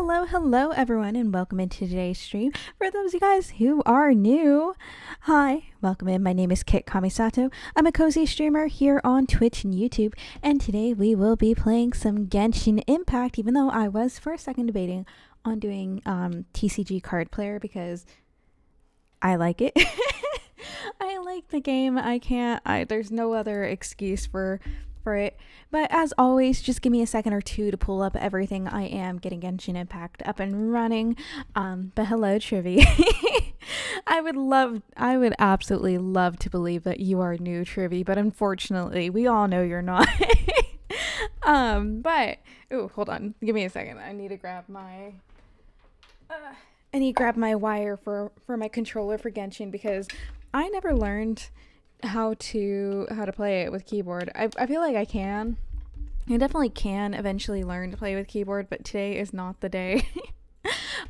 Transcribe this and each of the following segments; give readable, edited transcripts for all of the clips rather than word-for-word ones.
Hello everyone, and welcome into today's stream. For those of you guys who are new, hi, welcome in. My name is Kit Kamisato. I'm a cozy streamer here on Twitch and YouTube, and today we will be playing some Genshin Impact, even though I was for a second debating on doing TCG card player because I like it. I like the game. There's no other excuse for it. But as always, just give me a second or two to pull up everything. I am getting Genshin Impact up and running. But hello, Trivy. I would absolutely love to believe that you are new, Trivy, but unfortunately, we all know you're not. Hold on. Give me a second. I need to grab my wire for my controller for Genshin because I never learned how to play it with keyboard. I feel like I definitely can eventually learn to play with keyboard, but today is not the day.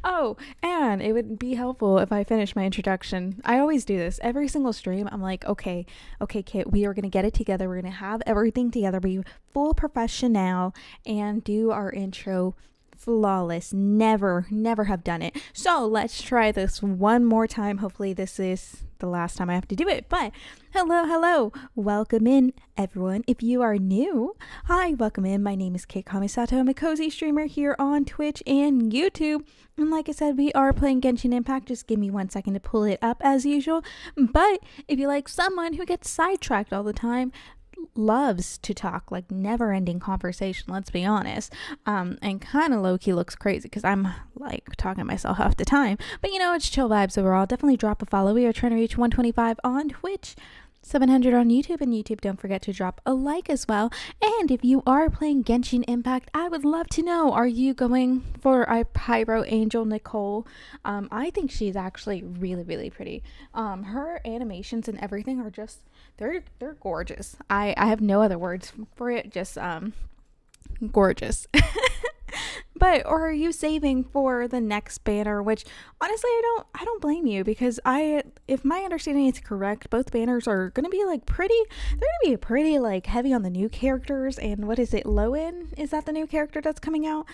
Oh, and it would be helpful if I finish my introduction. I always do this every single stream. I'm like, okay, Kit, we are gonna get it together. We're gonna have everything together, be full professional, and do our intro flawless. Never have done it. So let's try this one more time. Hopefully this is the last time I have to do it. But hello, welcome in everyone. If you are new, hi, welcome in. My name is Kit Kamisato. I'm a cozy streamer here on Twitch and YouTube, and like I said, we are playing Genshin Impact. Just give me 1 second to pull it up as usual. But if you like someone who gets sidetracked all the time, loves to talk, like never-ending conversation, let's be honest, and kind of low-key looks crazy because I'm like talking to myself half the time, but you know, it's chill vibes overall. Definitely drop a follow. We are trying to reach 125 on Twitch, 700 on YouTube, and YouTube, don't forget to drop a like as well. And if you are playing Genshin Impact, I would love to know, are you going for a Pyro Angel Nicole? I think she's actually really pretty. Her animations and everything are just they're gorgeous. I have no other words for it, just gorgeous. But or are you saving for the next banner, which honestly I don't blame you, because if my understanding is correct, both banners are gonna be like pretty like heavy on the new characters. And what is it, Lowen? Is that the new character that's coming out?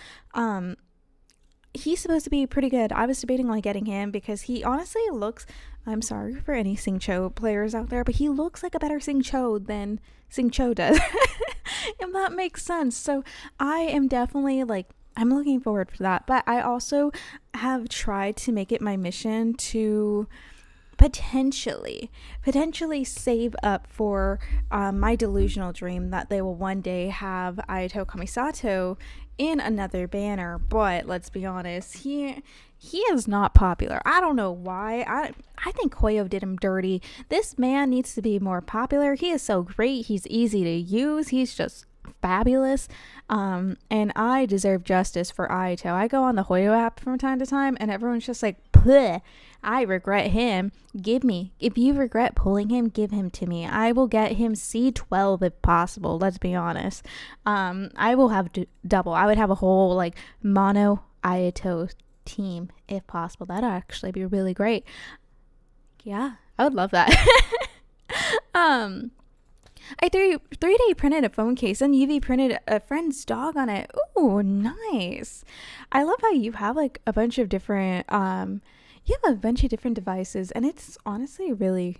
He's supposed to be pretty good. I was debating on getting him because he honestly looks, I'm sorry for any Xingqiu players out there, but he looks like a better Xingqiu than Xingqiu does. If that makes sense. So I am definitely like, I'm looking forward to that. But I also have tried to make it my mission to potentially save up for my delusional dream that they will one day have Ayato Kamisato in another banner. But let's be honest, he is not popular. I don't know why. I think Hoyo did him dirty. This man needs to be more popular. He is so great. He's easy to use. He's just fabulous. And I deserve justice for Ayato. I go on the Hoyo app from time to time and everyone's just like, bleh, I regret him. If you regret pulling him, give him to me. I will get him C12 if possible. Let's be honest. I will have double. I would have a whole like mono Ayato team if possible. That'd actually be really great. Yeah, I would love that. I 3D printed a phone case and UV printed a friend's dog on it. Ooh, nice. I love how you have like a bunch of different devices, and it's honestly really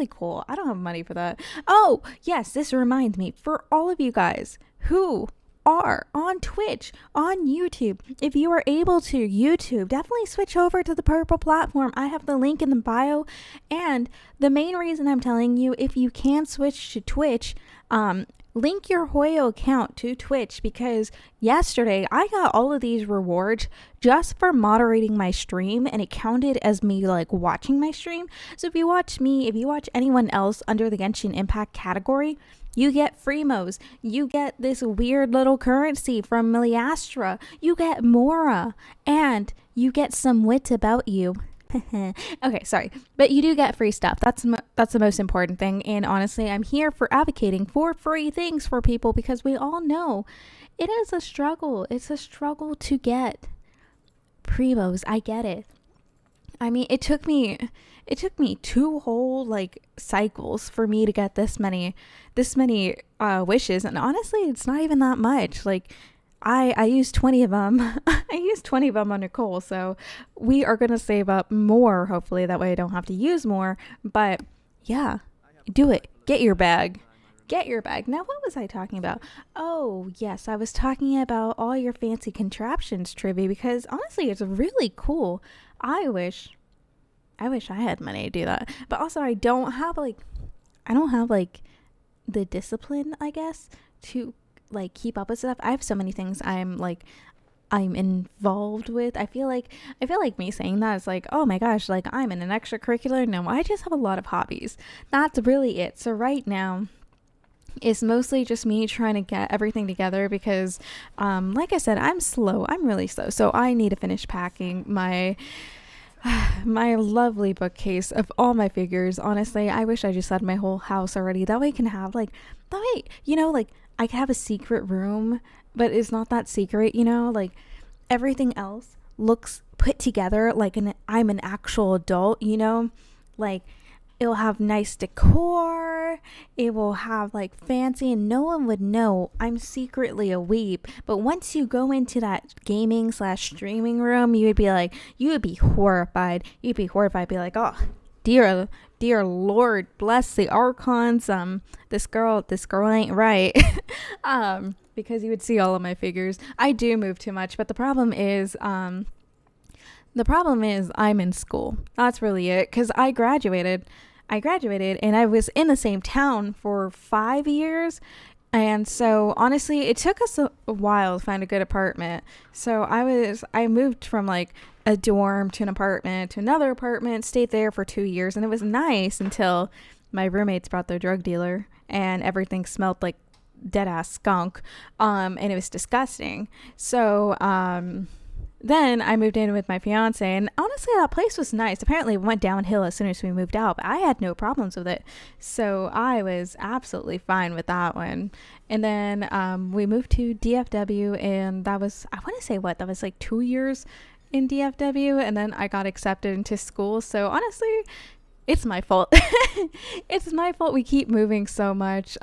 cool. I don't have money for that. Oh, yes, this reminds me, for all of you guys who are on Twitch, on YouTube, if you are able to YouTube, definitely switch over to the purple platform. I have the link in the bio. And the main reason I'm telling you, if you can switch to Twitch, link your Hoyo account to Twitch, because yesterday I got all of these rewards just for moderating my stream, and it counted as me like watching my stream. So if you watch anyone else under the Genshin Impact category, you get Freemos, you get this weird little currency from Miliastra, you get Mora, and you get some wit about you. Okay, sorry, but you do get free stuff. That's the most important thing. And honestly, I'm here for advocating for free things for people, because we all know it is a struggle. It's a struggle to get primos. I get it. I mean, it took me 2 whole like cycles for me to get this many wishes, and honestly, it's not even that much. Like, I used 20 of them. I used 20 of them on Nicole, so we are going to save up more, hopefully. That way I don't have to use more. But yeah, do it. Get your bag. Get your bag. Now, what was I talking about? Oh, yes, I was talking about all your fancy contraptions, Trivy, because honestly, it's really cool. I wish, I wish I had money to do that. But also, I don't have like the discipline, I guess, to like keep up with stuff. I have so many things I'm involved with. I feel like me saying that is like, oh my gosh, like I'm in an extracurricular. No, I just have a lot of hobbies. That's really it. So right now it's mostly just me trying to get everything together because like I said, I'm slow. I'm really slow. So I need to finish packing my lovely bookcase of all my figures. Honestly, I wish I just had my whole house already. That way I can have that way, like I could have a secret room, but it's not that secret, like everything else looks put together like I'm an actual adult, like it'll have nice decor, it will have like fancy, and no one would know I'm secretly a weeb. But once you go into that gaming/streaming room, you would be horrified. Be like, oh, dear Lord, bless the archons. This girl ain't right. Because you would see all of my figures. I do move too much, but the problem is I'm in school. That's really it. Because I graduated and I was in the same town for 5 years. And so honestly, it took us a while to find a good apartment. So I moved from like a dorm to an apartment to another apartment, stayed there for 2 years, and it was nice until my roommates brought their drug dealer and everything smelled like dead ass skunk. And it was disgusting. So then I moved in with my fiance, and honestly, that place was nice. Apparently, it went downhill as soon as we moved out, but I had no problems with it. So I was absolutely fine with that one. And then we moved to DFW, and that was, I want to say that was like 2 years in DFW, and then I got accepted into school. So honestly, it's my fault. It's my fault we keep moving so much,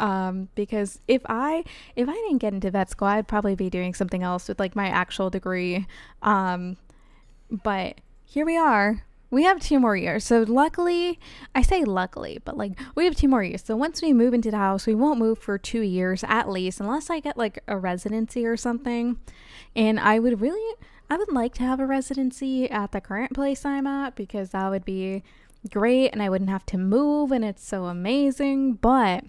because if I didn't get into vet school, I'd probably be doing something else with like my actual degree. But here we are. We have 2 more years. So luckily, I say luckily, but like we have 2 more years. So once we move into the house, we won't move for 2 years at least, unless I get like a residency or something. And I would like to have a residency at the current place I'm at, because that would be great and I wouldn't have to move, and it's so amazing. But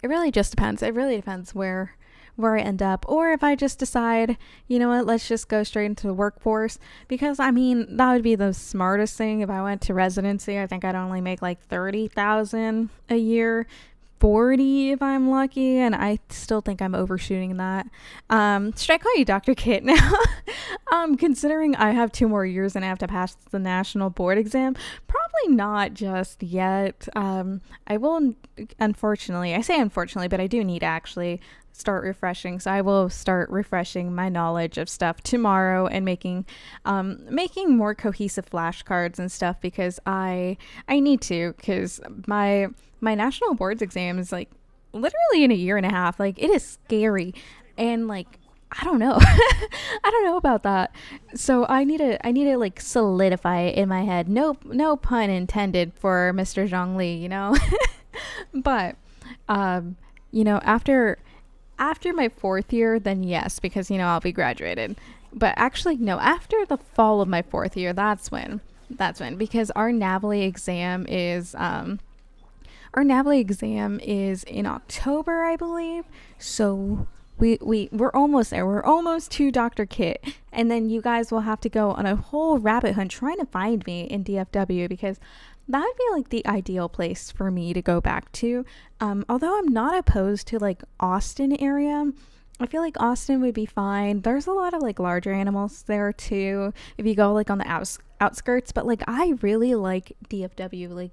it really just depends. It really depends where I end up, or if I just decide, you know what, let's just go straight into the workforce, because I mean that would be the smartest thing. If I went to residency, I think I'd only make like 30,000 a year, 40 if I'm lucky, and I still think I'm overshooting that. Should I call you Dr. Kit now? Considering I have 2 more years and I have to pass the national board exam, probably not just yet. I will, unfortunately, I say unfortunately, but I do need to actually start refreshing. So I will start refreshing my knowledge of stuff tomorrow and making more cohesive flashcards and stuff, because I need to, because my national boards exam is like literally in a year and a half. Like it is scary, and like I don't know. I don't know about that. So I need to like solidify it in my head. No pun intended for Mr. Zhongli, But after my 4th year, then yes, because I'll be graduated. But actually no, after the fall of my 4th year, that's when, because our NAVLE exam is in October, I believe. So we're almost there. We're almost to Dr. Kit. And then you guys will have to go on a whole rabbit hunt trying to find me in DFW, because that would be like the ideal place for me to go back to. Although I'm not opposed to like Austin area. I feel like Austin would be fine. There's a lot of like larger animals there too, if you go like on the outskirts. But like I really like DFW. Like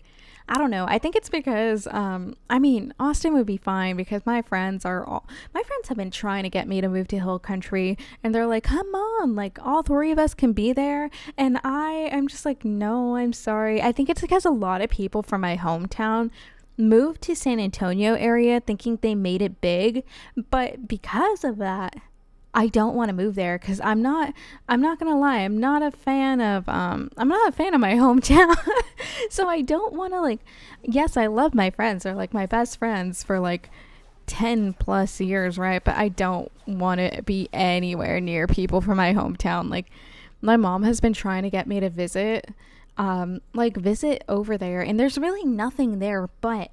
I don't know. I think it's because, Austin would be fine, because my friends have been trying to get me to move to Hill Country, and they're like, come on, like all 3 of us can be there. And I am just like, no, I'm sorry. I think it's because a lot of people from my hometown moved to San Antonio area thinking they made it big. But because of that, I don't want to move there because I'm not gonna lie, I'm not a fan of my hometown. So I don't want to, like, yes, I love my friends, they're like my best friends for like 10 plus years, right? But I don't want to be anywhere near people from my hometown. Like, my mom has been trying to get me to visit, visit over there, and there's really nothing there but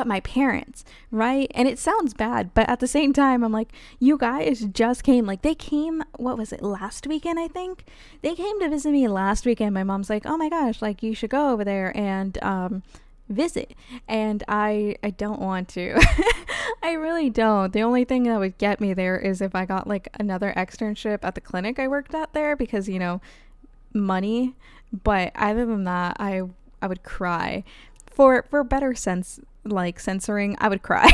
my parents, right? And it sounds bad, but at the same time, I'm like, you guys just came. Like, they came, what was it, last weekend, I think? They came to visit me last weekend. My mom's like, oh my gosh, like, you should go over there and visit. And I don't want to. I really don't. The only thing that would get me there is if I got, like, another externship at the clinic I worked at there because, you know, money. But other than that, I would cry. For better sense, like, censoring, I would cry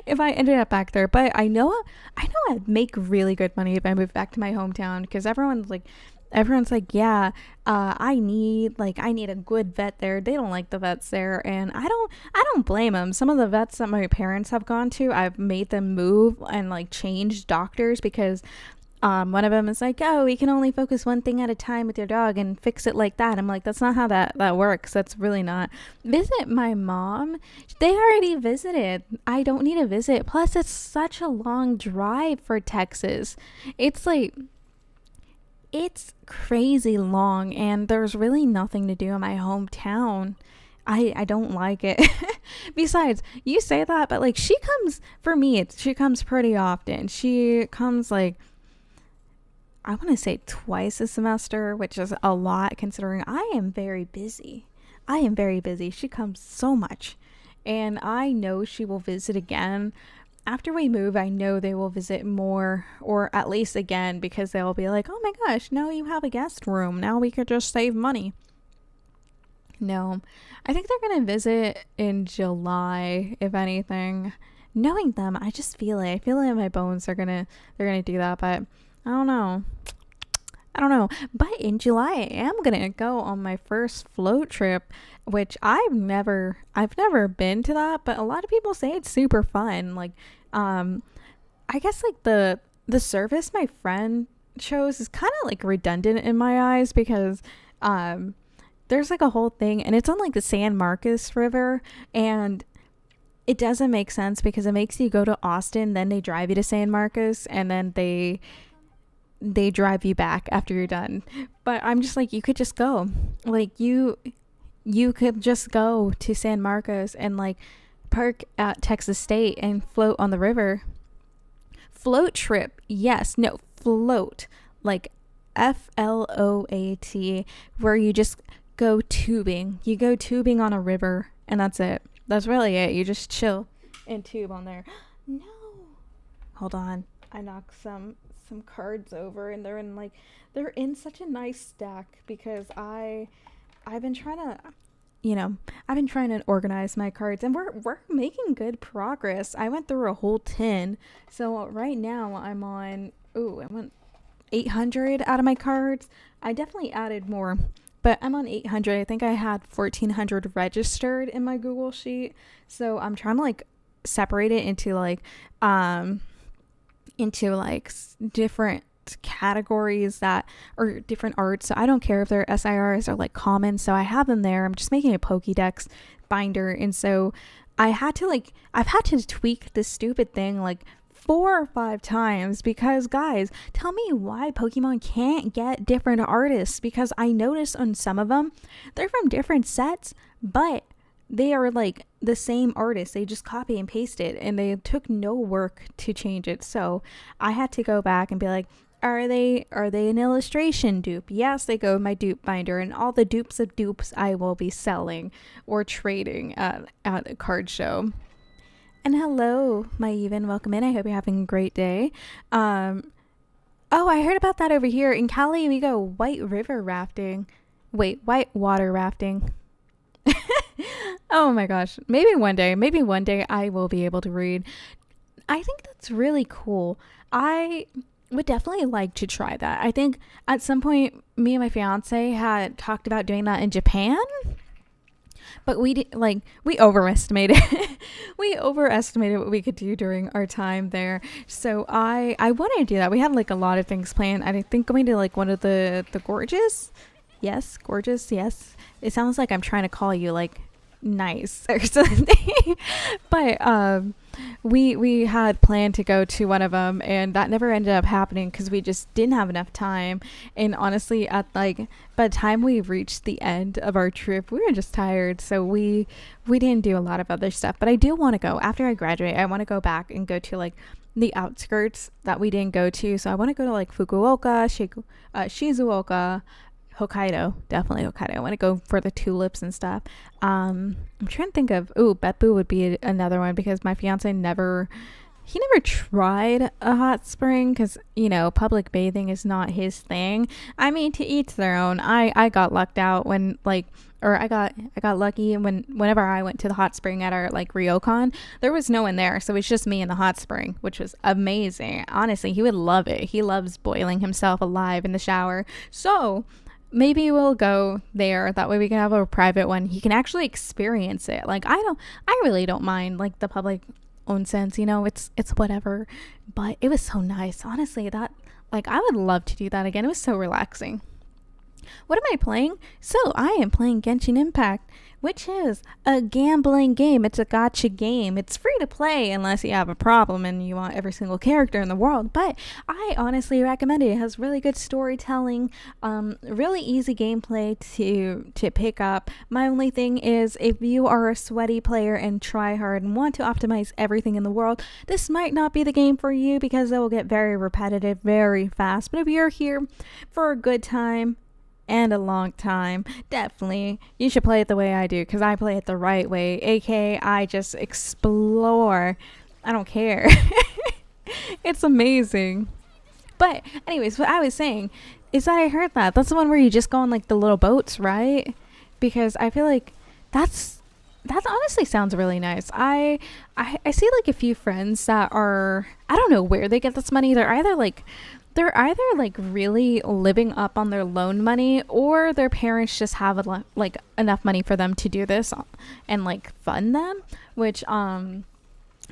if I ended up back there. But I know I'd make really good money if I moved back to my hometown, because everyone's like, yeah, I need a good vet there. They don't like the vets there, and I don't blame them. Some of the vets that my parents have gone to, I've made them move and, like, change doctors because one of them is like, oh, we can only focus one thing at a time with your dog and fix it like that. I'm like, that's not how that works. That's really not. Visit my mom. They already visited. I don't need a visit. Plus, it's such a long drive for Texas. It's like, it's crazy long, and there's really nothing to do in my hometown. I don't like it. Besides, you say that, but, like, she comes pretty often. She comes, like, I want to say twice a semester, which is a lot considering I am very busy. She comes so much. And I know she will visit again. After we move, I know they will visit more, or at least again, because they'll be like, oh my gosh, now you have a guest room. Now we could just save money. No, I think they're going to visit in July, if anything. Knowing them, I just feel it. I feel it in my bones. They're going to do that, but I don't know. But in July, I am going to go on my first float trip, which I've never been to that, but a lot of people say it's super fun. Like, I guess, like, the service my friend chose is kind of, like, redundant in my eyes because, there's, like, a whole thing, and it's on, like, the San Marcos River, and it doesn't make sense because it makes you go to Austin, then they drive you to San Marcos, and then they drive you back after you're done. But I'm just like, you could just go. Like, you could just go to San Marcos and, like, park at Texas State and float on the river. Float trip. Yes. No, float. Like, FLOAT, where you just go tubing. You go tubing on a river, and that's it. That's really it. You just chill and tube on there. No. Hold on. I knocked some cards over, and they're in such a nice stack because I've been trying to organize my cards, and we're making good progress. I went through a whole 10. So right now I went 800 out of my cards. I definitely added more, but I'm on 800. I think I had 1400 registered in my Google sheet. So I'm trying to, like, separate it into different categories that are different arts. So I don't care if they're SIRs or, like, common. So I have them there. I'm just making a Pokédex binder. And so I've had to tweak this stupid thing, like, 4 or 5 times because, guys, tell me why Pokemon can't get different artists, because I noticed on some of them, they're from different sets, but they are, like, the same artist. They just copy and paste it, and they took no work to change it. So I had to go back and be like, are they an illustration dupe? Yes, they go in my dupe binder, and all the dupes of dupes I will be selling or trading at a card show. And hello, my even, welcome in. I hope you're having a great day. Oh, I heard about that over here in Cali. We go white water rafting. Oh my gosh. Maybe one day I will be able to read. I think that's really cool. I would definitely like to try that. I think at some point me and my fiance had talked about doing that in Japan. but we overestimated we overestimated what we could do during our time there. So I want to do that. We had like a lot of things planned. I think going to like one of the gorges. Yes, gorgeous. Yes, it sounds like I'm trying to call you like nice or something. But we had planned to go to one of them, and that never ended up happening because we just didn't have enough time. And honestly, at like by the time we reached the end of our trip, we were just tired, so we didn't do a lot of other stuff. But I do want to go after I graduate. I want to go back and go to like the outskirts that we didn't go to. So I want to go to like Fukuoka, Shizuoka, Hokkaido, definitely Hokkaido. I want to go for the tulips and stuff. I'm trying to think of, Beppu would be another one because my fiance never tried a hot spring because, you know, public bathing is not his thing. I mean, to each their own. I got lucked out when like, or I got lucky whenever I went to the hot spring at our like Ryokon, there was no one there. So it's just me in the hot spring, which was amazing. Honestly, he would love it. He loves boiling himself alive in the shower. So maybe we'll go there. That way we can have a private one. He can actually experience it. Like I really don't mind like the public onsens, you know, it's whatever. But it was so nice. Honestly, that like I would love to do that again. It was so relaxing. What am I playing? So I am playing Genshin Impact, which is a gambling game. It's a gacha game. It's free to play unless you have a problem and you want every single character in the world. But I honestly recommend it. It has really good storytelling, really easy gameplay to pick up. My only thing is if you are a sweaty player and try hard and want to optimize everything in the world, this might not be the game for you because it will get very repetitive very fast. But if you're here for a good time and a long time, definitely you should play it the way I do, because I play it the right way, aka I just explore. I don't care. It's amazing. But anyways, what I was saying is that I heard that's the one where you just go on like the little boats, right? Because I feel like that honestly sounds really nice. I see like a few friends that are, I don't know where they get this money. They're either like really living up on their loan money, or their parents just have like enough money for them to do this and like fund them, which I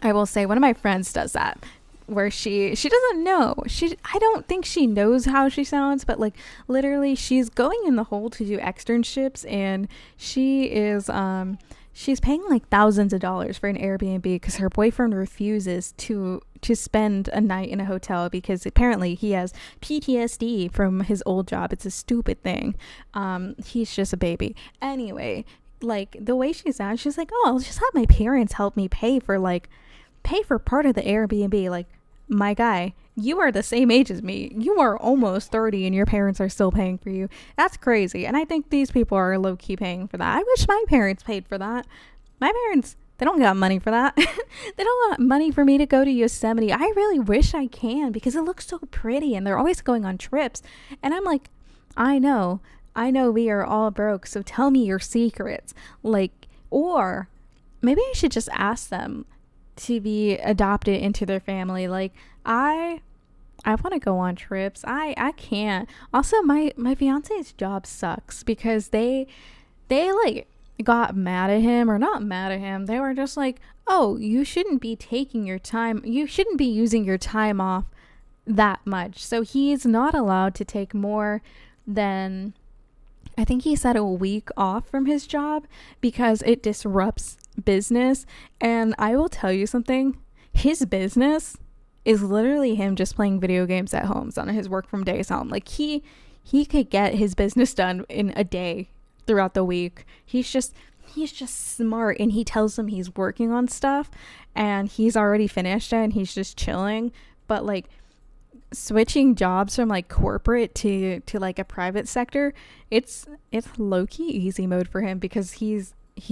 will say one of my friends does that, where she doesn't know, I don't think she knows how she sounds, but like literally she's going in the hole to do externships, and she is she's paying like thousands of dollars for an Airbnb because her boyfriend refuses to spend a night in a hotel because apparently he has PTSD from his old job. It's a stupid thing. He's just a baby. Anyway, like the way she sounds, she's like, oh, I'll just have my parents help me pay for part of the Airbnb. Like, my guy, you are the same age as me. You are almost 30 and your parents are still paying for you. That's crazy. And I think these people are low-key paying for that. I wish my parents paid for that. My parents, they don't got money for that. They don't got money for me to go to Yosemite. I really wish I can because it looks so pretty and they're always going on trips. And I'm like, I know we are all broke, so tell me your secrets. Like, or maybe I should just ask them to be adopted into their family. Like, I want to go on trips. I can't. Also, my fiance's job sucks because they like got mad at him, or not mad at him. They were just like, oh, you shouldn't be taking your time. You shouldn't be using your time off that much. So he's not allowed to take more than, I think he said, a week off from his job because it disrupts business. And I will tell you something, his business is literally him just playing video games at home on his work from days home. Like he could get his business done in a day throughout the week. He's just smart, and he tells them he's working on stuff and he's already finished it and he's just chilling. But like switching jobs from like corporate to like a private sector, it's low-key easy mode for him because he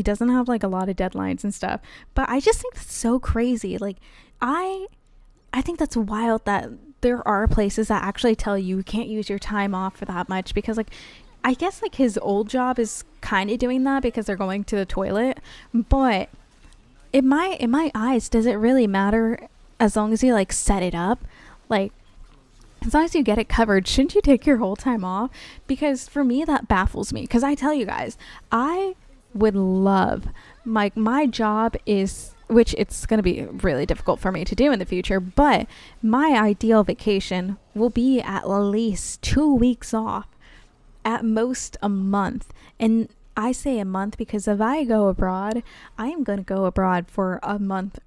doesn't have like a lot of deadlines and stuff. But I just think that's so crazy. Like I think that's wild that there are places that actually tell you can't use your time off for that much, because like I guess like his old job is kind of doing that because they're going to the toilet. But in my eyes, does it really matter as long as you like set it up? Like, as long as you get it covered, shouldn't you take your whole time off? Because for me, that baffles me. Because I tell you guys, I would love, my job is, which it's going to be really difficult for me to do in the future, but my ideal vacation will be at least 2 weeks off, at most a month. And I say a month because if I go abroad, I am going to go abroad for a month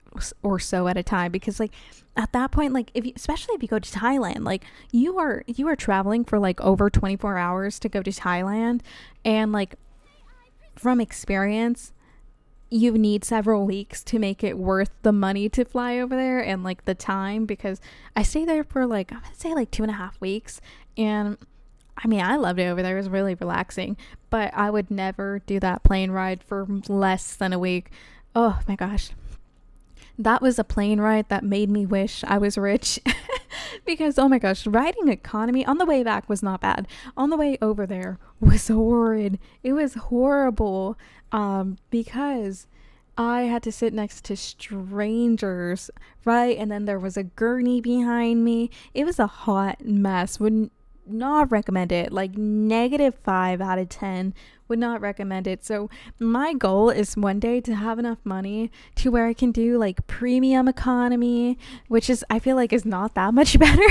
or so at a time, because like at that point, like if you, especially if you go to Thailand, like you are traveling for like over 24 hours to go to Thailand, and like from experience, you need several weeks to make it worth the money to fly over there and like the time, because I stayed there for like, I'm gonna say like 2.5 weeks, and I mean, I loved it over there. It was really relaxing, but I would never do that plane ride for less than a week. Oh my gosh. That was a plane ride that made me wish I was rich. Because, oh my gosh, riding economy on the way back was not bad. On the way over there was horrid. It was horrible, because I had to sit next to strangers, right? And then there was a gurney behind me. It was a hot mess. Would not recommend it. Like -5 out of 10. Would not recommend it. So my goal is one day to have enough money to where I can do like premium economy, which is, I feel like, is not that much better,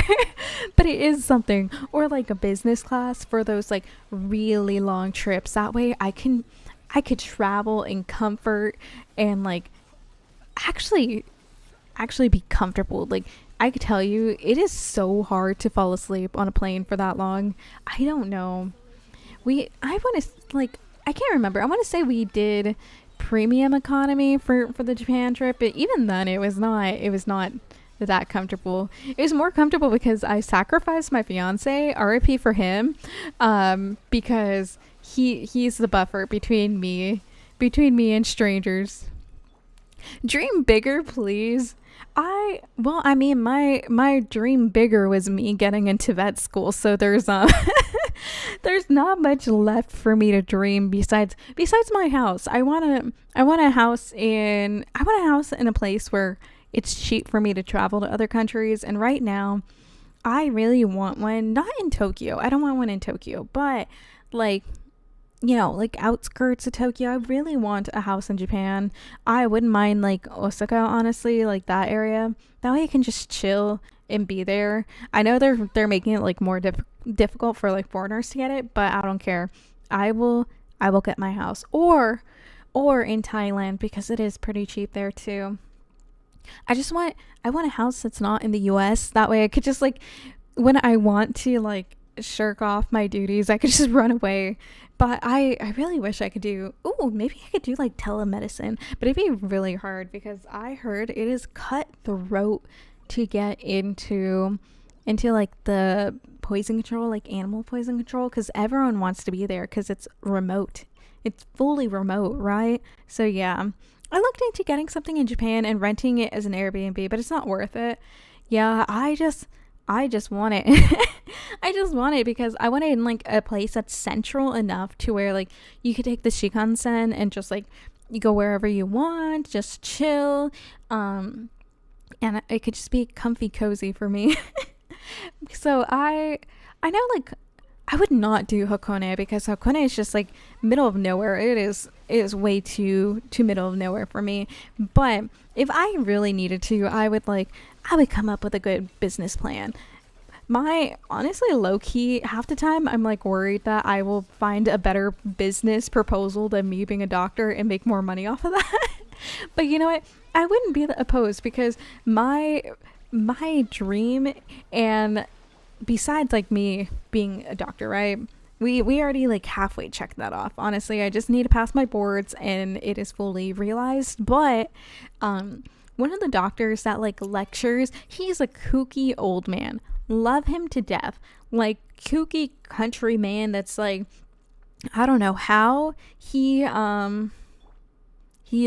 but it is something, or like a business class for those like really long trips. That way I could travel in comfort and like actually be comfortable. Like I could tell you, it is so hard to fall asleep on a plane for that long. I don't know. I can't remember. I want to say we did premium economy for the Japan trip, but even then it was not that comfortable. It was more comfortable because I sacrificed my fiance, RIP for him, because he's the buffer between me and strangers. Dream bigger, please. My dream bigger was me getting into vet school, so there's there's not much left for me to dream besides my house. I want a house in a place where it's cheap for me to travel to other countries, and right now I really want one, not in Tokyo. I don't want one in Tokyo, but like, you know, like outskirts of Tokyo. I really want a house in Japan. I wouldn't mind like Osaka, honestly, like that area. That way I can just chill and be there. I know they're making it like more difficult for like foreigners to get it, but I don't care. I will get my house, or in Thailand, because it is pretty cheap there too. I want a house that's not in the US. That way I could just like, when I want to like shirk off my duties, I could just run away. But I really wish I could do, maybe I could do like telemedicine, but it'd be really hard because I heard it is cutthroat to get into like the poison control, like animal poison control, because everyone wants to be there because it's remote. It's fully remote, right? So yeah, I looked into getting something in Japan and renting it as an Airbnb, but it's not worth it. Yeah, I just want it. I just want it because I want it in like a place that's central enough to where like you could take the Shinkansen and just like you go wherever you want, just chill, and it could just be comfy, cozy for me. So I know, like, I would not do Hakone because Hakone is just like middle of nowhere. It is way too middle of nowhere for me. But if I really needed to, I would come up with a good business plan. Honestly, low key, half the time I'm like worried that I will find a better business proposal than me being a doctor and make more money off of that. But you know what? I wouldn't be opposed because my dream, and besides like me being a doctor, right? We already like halfway checked that off. Honestly, I just need to pass my boards and it is fully realized. But one of the doctors that like lectures, he's a kooky old man. Love him to death. Like kooky country man that's like, I don't know how he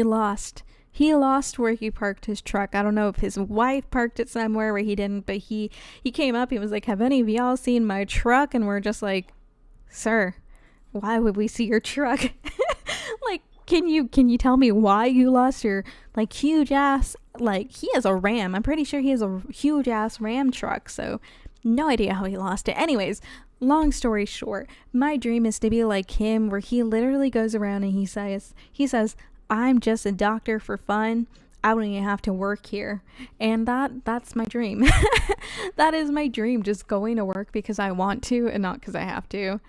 lost where he parked his truck. I don't know if his wife parked it somewhere where he didn't, but he came up, he was like, have any of y'all seen my truck? And we're just like, sir, why would we see your truck? Like, can you tell me why you lost your like huge ass, like he has a Ram. I'm pretty sure he has a huge ass Ram truck. So no idea how he lost it. Anyways, long story short, my dream is to be like him, where he literally goes around and he says, I'm just a doctor for fun. I don't even have to work here. And that's my dream. That is my dream, just going to work because I want to and not because I have to.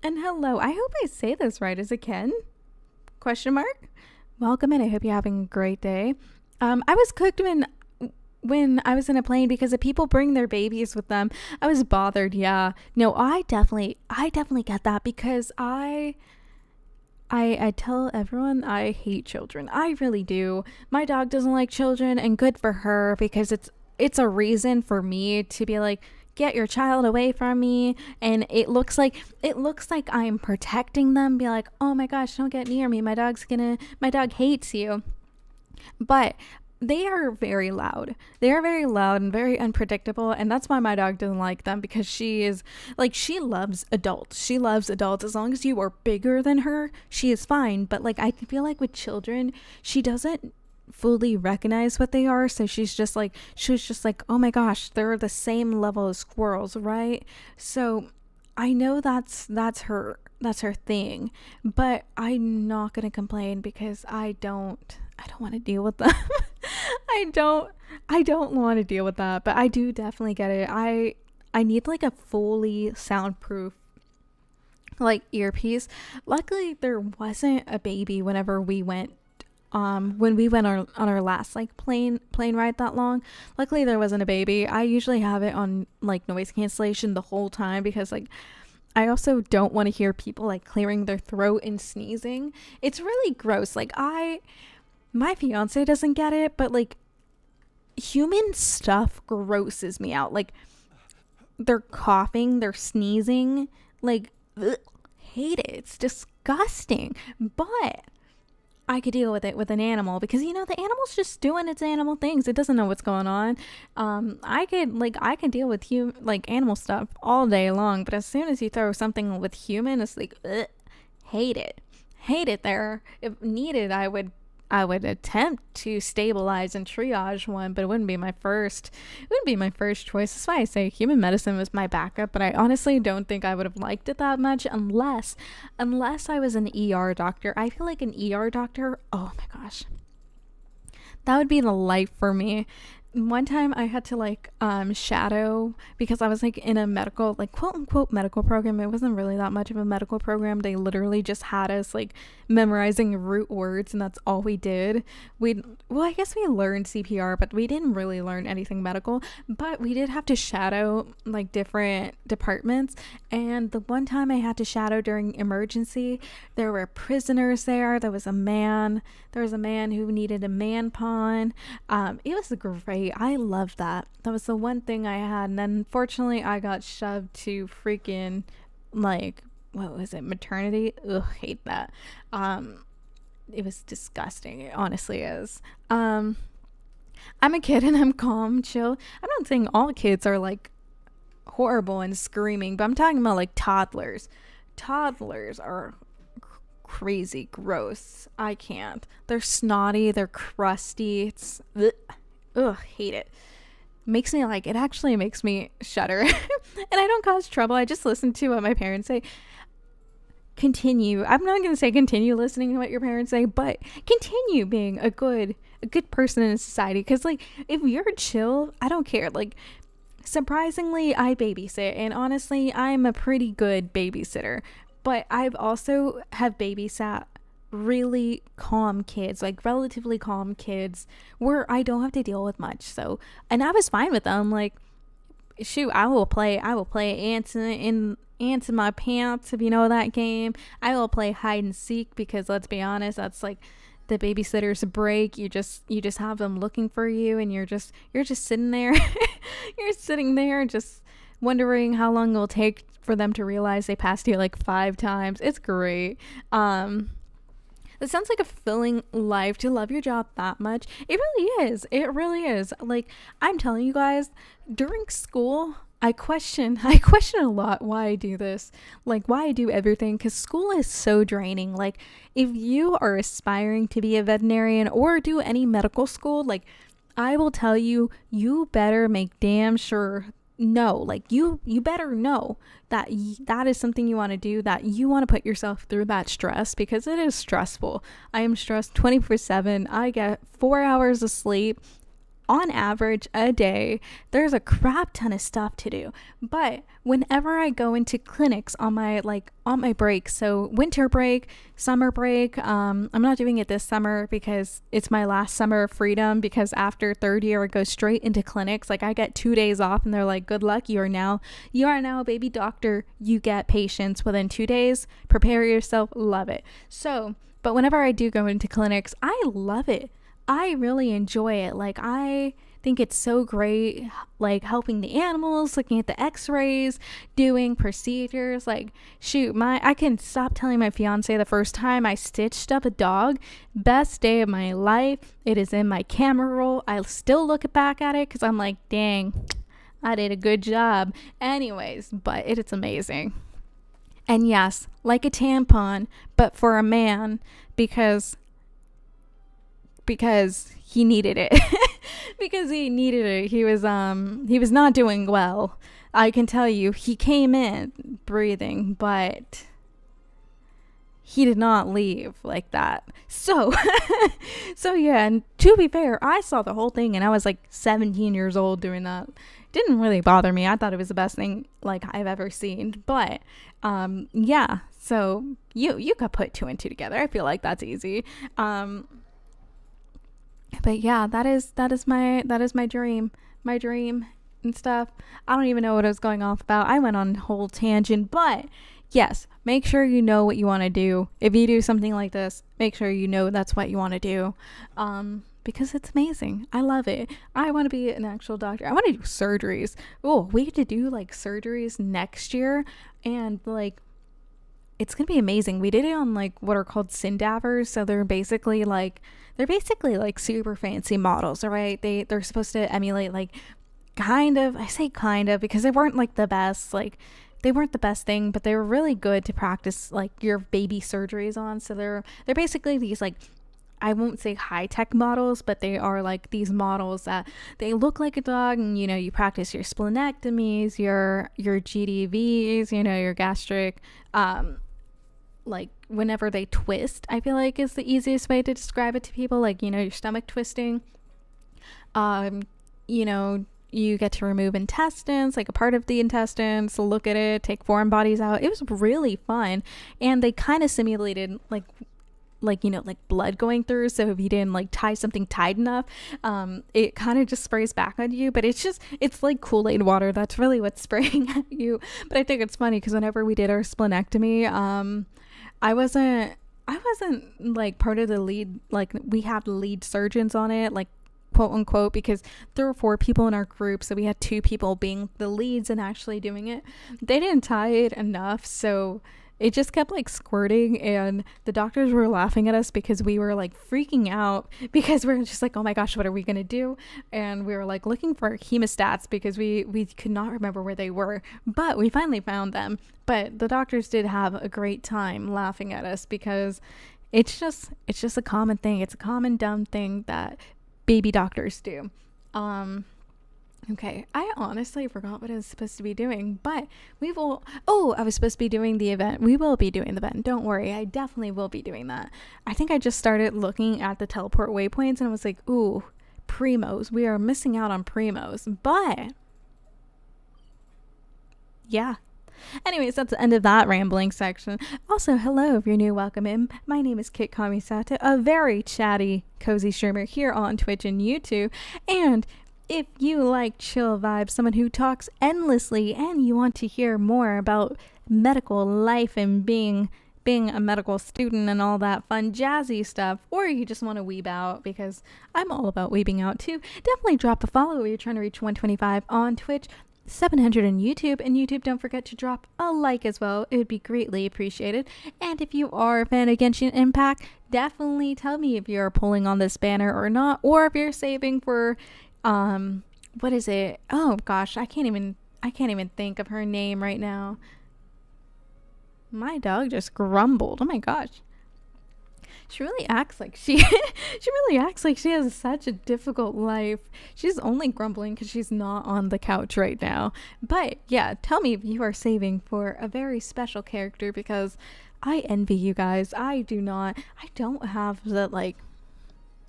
And hello, I hope I say this right. Is it Ken? Question mark? Welcome, and I hope you're having a great day. I was cooked when I was in a plane because if people bring their babies with them, I was bothered. Yeah. No, I definitely get that because I tell everyone I hate children. I really do. My dog doesn't like children, and good for her, because it's a reason for me to be like, get your child away from me. And it looks like I'm protecting them, be like, oh my gosh, don't get near me, my dog hates you. But they are very loud. They are very loud and very unpredictable, and that's why my dog doesn't like them, because she loves adults. She loves adults. As long as you are bigger than her, she is fine. But like, I feel like with children, she doesn't fully recognize what they are, so she's just like, oh my gosh, they're the same level as squirrels, right? So I know that's her thing, but I'm not gonna complain because I don't want to deal with them. I don't want to deal with that, but I do definitely get it. I need like a fully soundproof like earpiece. Luckily there wasn't a baby whenever we went when we went on our last like plane ride that long. Luckily there wasn't a baby. I usually have it on like noise cancellation the whole time, because like I also don't want to hear people like clearing their throat and sneezing. It's really gross. Like my fiance doesn't get it, but like human stuff grosses me out. Like they're coughing, they're sneezing, like ugh, hate it. It's disgusting. But I could deal with it with an animal, because the animal's just doing its animal things. It doesn't know what's going on. I can deal with animal stuff all day long, but as soon as you throw something with human, it's like ugh, hate it there. If needed, I would attempt to stabilize and triage one, but it wouldn't be my first choice. That's why I say human medicine was my backup, but I honestly don't think I would have liked it that much unless I was an ER doctor. I feel like an ER doctor, oh my gosh, that would be the life for me. One time I had to shadow, because I was like in a medical, like quote unquote medical program. It wasn't really that much of a medical program. They literally just had us like memorizing root words, and that's all we did. I guess we learned CPR, but we didn't really learn anything medical. But we did have to shadow like different departments. And the one time I had to shadow during emergency, there were prisoners there. There was a man who needed a man pawn. It was great. I loved that. That was the one thing I had. And then unfortunately I got shoved to freaking like, what was it, maternity? Ugh, hate that. It was disgusting. It honestly is. I'm a kid and I'm calm, chill. I'm not saying all kids are like horrible and screaming, but I'm talking about like toddlers. Toddlers are crazy gross. I can't. They're snotty, they're crusty. It's ugh, hate it. It actually makes me shudder. And I don't cause trouble. I just listen to what my parents say. Continue. I'm not going to say continue listening to what your parents say, but continue being a good person in society, because like if you're chill, I don't care. Like surprisingly, I babysit, and honestly, I'm a pretty good babysitter. But I've also have babysat really calm kids, like relatively calm kids, where I don't have to deal with much. So, and I was fine with them. Like, shoot, I will play ants in my pants, if you know that game. I will play hide and seek, because let's be honest, that's like the babysitter's break. You just have them looking for you, and you're just sitting there. You're sitting there just wondering how long it'll take for them to realize they passed you like 5 times. It's great. It sounds like a fulfilling life to love your job that much. It really is. It really is. Like, I'm telling you guys, during school, I question a lot why I do this. Like, why I do everything, because school is so draining. Like, if you are aspiring to be a veterinarian or do any medical school, like, I will tell you, you better make damn sure know, like you better know that that is something you want to do, that you want to put yourself through that stress, because it is stressful. I am stressed 24/7. I get 4 hours of sleep on average a day. There's a crap ton of stuff to do. But whenever I go into clinics on my break, so winter break, summer break, I'm not doing it this summer because it's my last summer of freedom, because after third year I go straight into clinics. Like I get 2 days off and they're like, good luck, you are now a baby doctor, you get patients within 2 days, prepare yourself. Love it. So but whenever I do go into clinics, I love it. I really enjoy it. Like I think it's so great, like helping the animals, looking at the x-rays, doing procedures. Like shoot, I can stop telling my fiance the first time I stitched up a dog, best day of my life. It is in my camera roll. I still look back at it because I'm like, dang, I did a good job. Anyways, but it's amazing. And yes, like a tampon, but for a man, because he needed it. Because he needed it. He was not doing well. I can tell you, he came in breathing, but he did not leave like that. So yeah, and to be fair, I saw the whole thing and I was like 17 years old doing that. Didn't really bother me. I thought it was the best thing like I've ever seen. But yeah, so you could put 2 and 2 together. I feel like that's easy. But yeah, that is my dream and stuff. I don't even know what I was going off about. I went on a whole tangent, but yes, make sure you know what you want to do. If you do something like this, make sure you know that's what you want to do, because it's amazing. I love it. I want to be an actual doctor. I want to do surgeries. Oh, we get to do like surgeries next year, and like it's gonna be amazing. We did it on like what are called syndavers, so they're basically like super fancy models, right? They're supposed to emulate like I say kind of because they weren't like the best, like they weren't the best thing, but they were really good to practice like your baby surgeries on. So they're basically these like, I won't say high-tech models, but they are like these models that they look like a dog, and you practice your splenectomies, your GDVs, your gastric, like whenever they twist, I feel like is the easiest way to describe it to people, like your stomach twisting. You get to remove intestines, like a part of the intestines, look at it, take foreign bodies out. It was really fun, and they kind of simulated like blood going through. So if you didn't like tie something tight enough, it kind of just sprays back on you. But it's like Kool-Aid water. That's really what's spraying at you. But I think it's funny because whenever we did our splenectomy, I wasn't like part of the lead, like we had lead surgeons on it, like quote unquote, because there were 4 people in our group, so we had 2 people being the leads and actually doing it. They didn't tie it enough, so it just kept like squirting, and the doctors were laughing at us because we were like freaking out, because we were just like, oh my gosh, what are we gonna do? And we were like looking for hemostats because we could not remember where they were, but we finally found them. But the doctors did have a great time laughing at us because it's just a common thing. It's a common dumb thing that baby doctors do. Okay, I honestly forgot what I was supposed to be doing, but I was supposed to be doing the event. We will be doing the event. Don't worry, I definitely will be doing that. I think I just started looking at the teleport waypoints and I was like, ooh, primos. We are missing out on primos, but yeah. Anyways, that's the end of that rambling section. Also, hello, if you're new, welcome in. My name is Kit Kamisata, a very chatty, cozy streamer here on Twitch and YouTube. And if you like chill vibes, someone who talks endlessly, and you want to hear more about medical life and being a medical student and all that fun jazzy stuff, or you just want to weeb out, because I'm all about weebing out too, definitely drop a follow. We're trying to reach 125 on Twitch, 700 on YouTube, and YouTube, don't forget to drop a like as well. It would be greatly appreciated. And if you are a fan of Genshin Impact, definitely tell me if you're pulling on this banner or not, or if you're saving for what is it? Oh gosh, I can't even think of her name right now. My dog just grumbled. Oh my gosh. She really acts like she she really acts like she has such a difficult life. She's only grumbling because she's not on the couch right now. But yeah, tell me if you are saving for a very special character, because I envy you guys. I don't have the, like,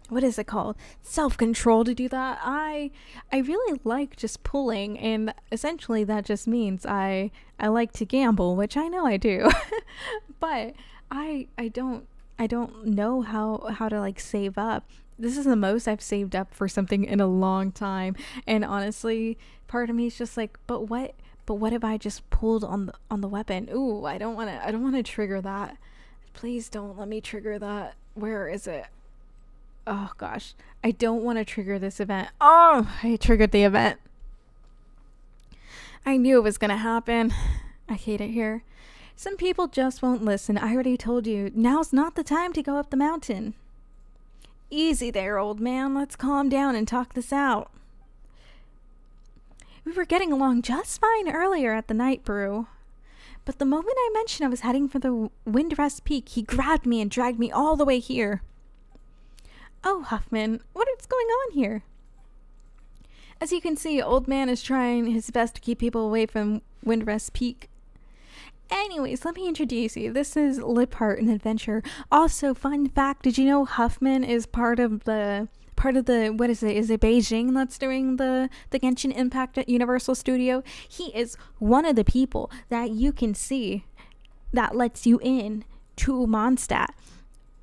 what is it called, self-control to do that. I really like just pulling, and essentially that just means I like to gamble, which I know I do. But I don't know how to, like, save up. This is the most I've saved up for something in a long time, and honestly, part of me is just like, but what if I just pulled on the weapon? Ooh, I don't want to trigger that. Please don't let me trigger that. Where is it? Oh gosh, I don't want to trigger this event. Oh, I triggered the event. I knew it was gonna happen. I hate it here. Some people just won't listen. I already told you, now's not the time to go up the mountain. Easy there, old man. Let's calm down and talk this out. We were getting along just fine earlier at the night brew. But the moment I mentioned I was heading for the Windrest Peak, he grabbed me and dragged me all the way here. Oh, Huffman, what is going on here? As you can see, old man is trying his best to keep people away from Windrest Peak. Anyways, let me introduce you. This is Liphart, an adventure. Also, fun fact, did you know Huffman is part of the what is it? Is it Beijing that's doing the Genshin Impact at Universal Studio? He is one of the people that you can see that lets you in to Mondstadt.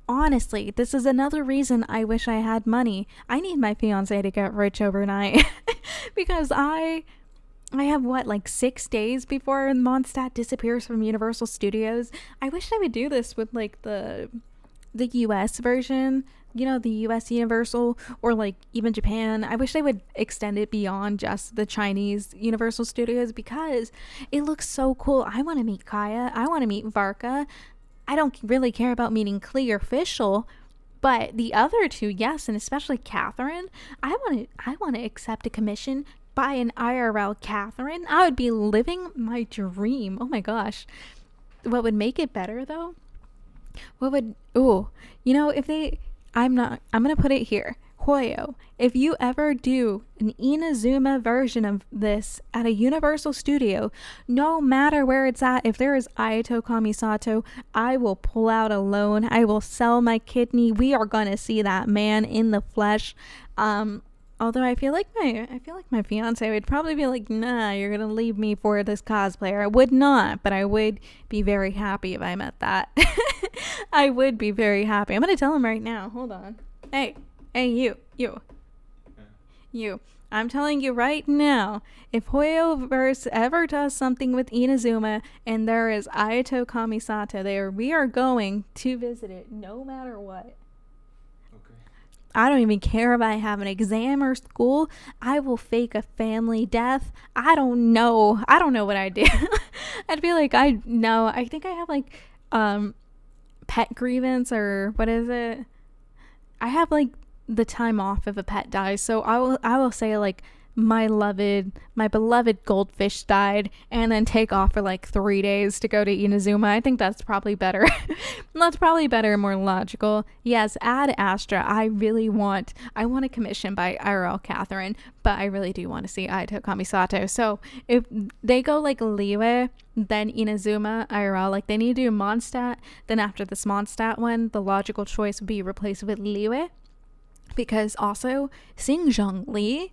Honestly, this is another reason I wish I had money. I need my fiance to get rich overnight because I have like 6 days before Mondstadt disappears from Universal Studios. I wish I would do this with like the US version, the US Universal, or like even Japan. I wish they would extend it beyond just the Chinese Universal Studios because it looks so cool. I want to meet Kaya. I want to meet Varka. I don't really care about meeting Klee or Fischl, but the other two, yes, and especially Catherine. I want to accept a commission by an IRL Catherine. I would be living my dream. Oh my gosh. What would make it better though? I'm gonna put it here. Hoyo, if you ever do an Inazuma version of this at a Universal Studio, no matter where it's at, if there is Ayato Kamisato, I will pull out a loan. I will sell my kidney. We are gonna see that man in the flesh. Although I feel like my fiance would probably be like, nah, you're gonna leave me for this cosplayer. I would not, but I would be very happy if I met that. I would be very happy. I'm gonna tell him right now. Hold on. Hey, you. I'm telling you right now, if Hoyoverse ever does something with Inazuma and there is Ayato Kamisato there, we are going to visit it no matter what. Okay. I don't even care if I have an exam or school. I will fake a family death. I don't know what I do. I'd be like, I think I have like pet grievance, or what is it? I have like the time off if a pet dies, so I will say like my beloved goldfish died, and then take off for like 3 days to go to Inazuma. I think that's probably better. That's probably better and more logical. Yes, add Astra. I want a commission by IRL Catherine, but I really do want to see Ayato Kamisato. So if they go like Liyue, then Inazuma, IRL, like they need to do Mondstadt, then after this Mondstadt one, the logical choice would be replaced with Liyue. Because also, seeing Zhongli,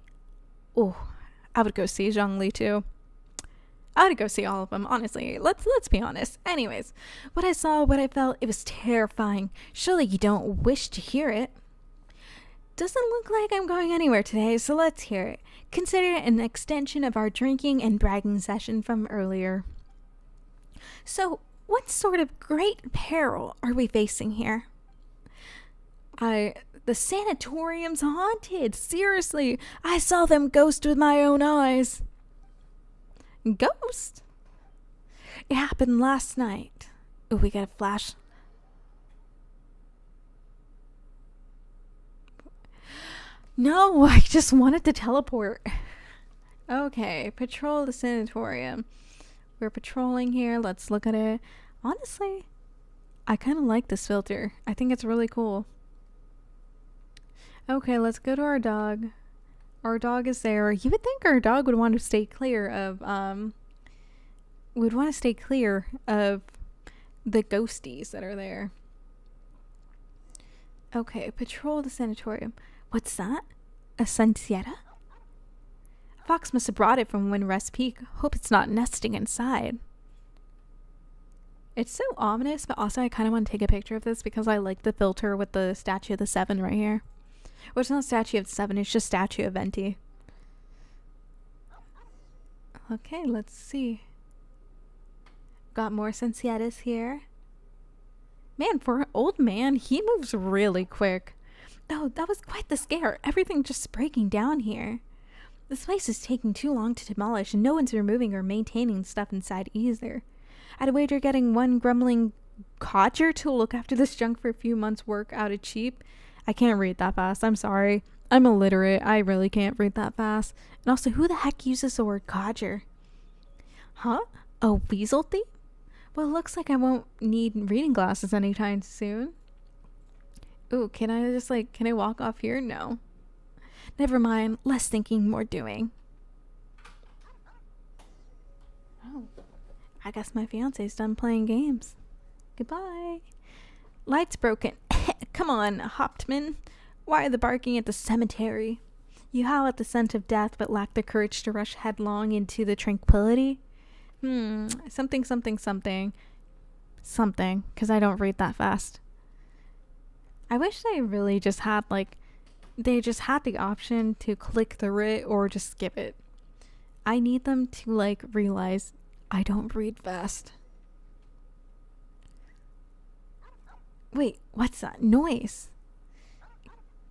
I would go see Zhongli too. I would go see all of them, honestly. Let's be honest. Anyways, what I saw, what I felt, it was terrifying. Surely you don't wish to hear it. Doesn't look like I'm going anywhere today, so let's hear it. Consider it an extension of our drinking and bragging session from earlier. So, what sort of great peril are we facing here? The sanatorium's haunted. Seriously, I saw them ghost with my own eyes. Ghost? It happened last night. Oh, we got a flash. No, I just wanted to teleport. Okay, patrol the sanatorium. We're patrolling here. Let's look at it. Honestly, I kind of like this filter. I think it's really cool. Okay, let's go to our dog. Our dog is there. You would think our dog would want to stay clear of the ghosties that are there. Okay, patrol the sanatorium. What's that? A Sunsieta? Fox must have brought it from Windrest Peak. Hope it's not nesting inside. It's so ominous, but also I kind of want to take a picture of this because I like the filter with the statue of the 7 right here. Well, it's not statue of the 7, it's just statue of Venti. Okay, let's see. Got more Sunsietas here. Man, for an old man, he moves really quick. Oh, that was quite the scare. Everything just breaking down here. This place is taking too long to demolish, and no one's removing or maintaining stuff inside either. I'd wager getting one grumbling codger to look after this junk for a few months' work out of cheap. I can't read that fast. I'm sorry. I'm illiterate. I really can't read that fast. And also, who the heck uses the word codger? Huh? A weasel thief? Well, it looks like I won't need reading glasses anytime soon. Ooh, can I walk off here? No. Never mind. Less thinking, more doing. Oh. I guess my fiance's done playing games. Goodbye. Light's broken. Come on, Hauptmann. Why are the barking at the cemetery? You howl at the scent of death, but lack the courage to rush headlong into the tranquility? Something, because I don't read that fast. I wish they really just had, they just had the option to click through it or just skip it. I need them to, realize I don't read fast. Wait, what's that noise?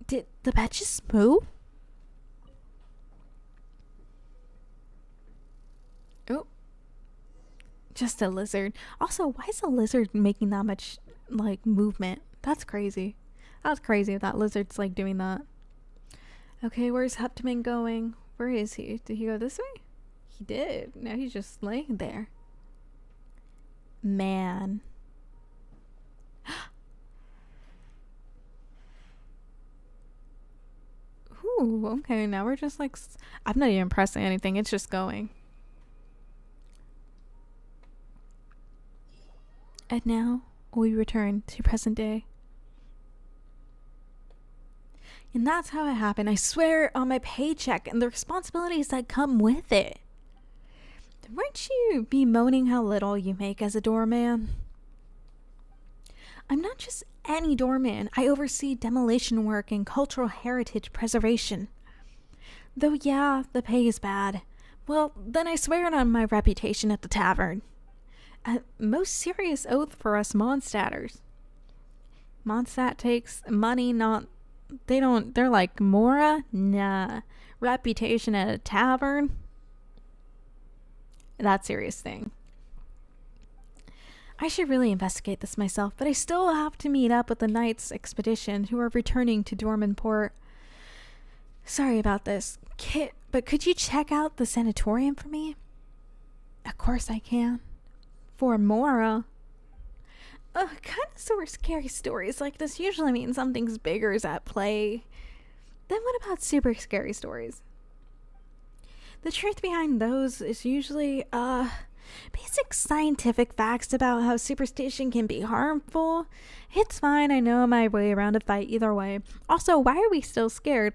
Did the bed just move? Oh. Just a lizard. Also, why is a lizard making that much, movement? That's crazy. That's crazy if that lizard's, doing that. Okay, where's Hauptmann going? Where is he? Did he go this way? He did. Now he's just laying there. Man. Ooh, okay, now we're just I'm not even pressing anything, it's just going. And now we return to present day. And that's how it happened. I swear on my paycheck and the responsibilities that come with it. Weren't you bemoaning how little you make as a doorman? I'm not just any doorman. I oversee demolition work and cultural heritage preservation. Though yeah, the pay is bad. Well, then I swear on my reputation at the tavern. A most serious oath for us Mondstadters. Mondstadt takes money, they're like, Mora? Nah. Reputation at a tavern? That serious thing. I should really investigate this myself, but I still have to meet up with the Knights expedition who are returning to Dormanport. Sorry about this, Kit, but could you check out the sanatorium for me? Of course I can. For Mora. Kind of sort of scary stories like this usually mean something's bigger is at play. Then what about super scary stories? The truth behind those is usually, basic scientific facts about how superstition can be harmful. It's fine, I know my way around a fight either way. Also, why are we still scared?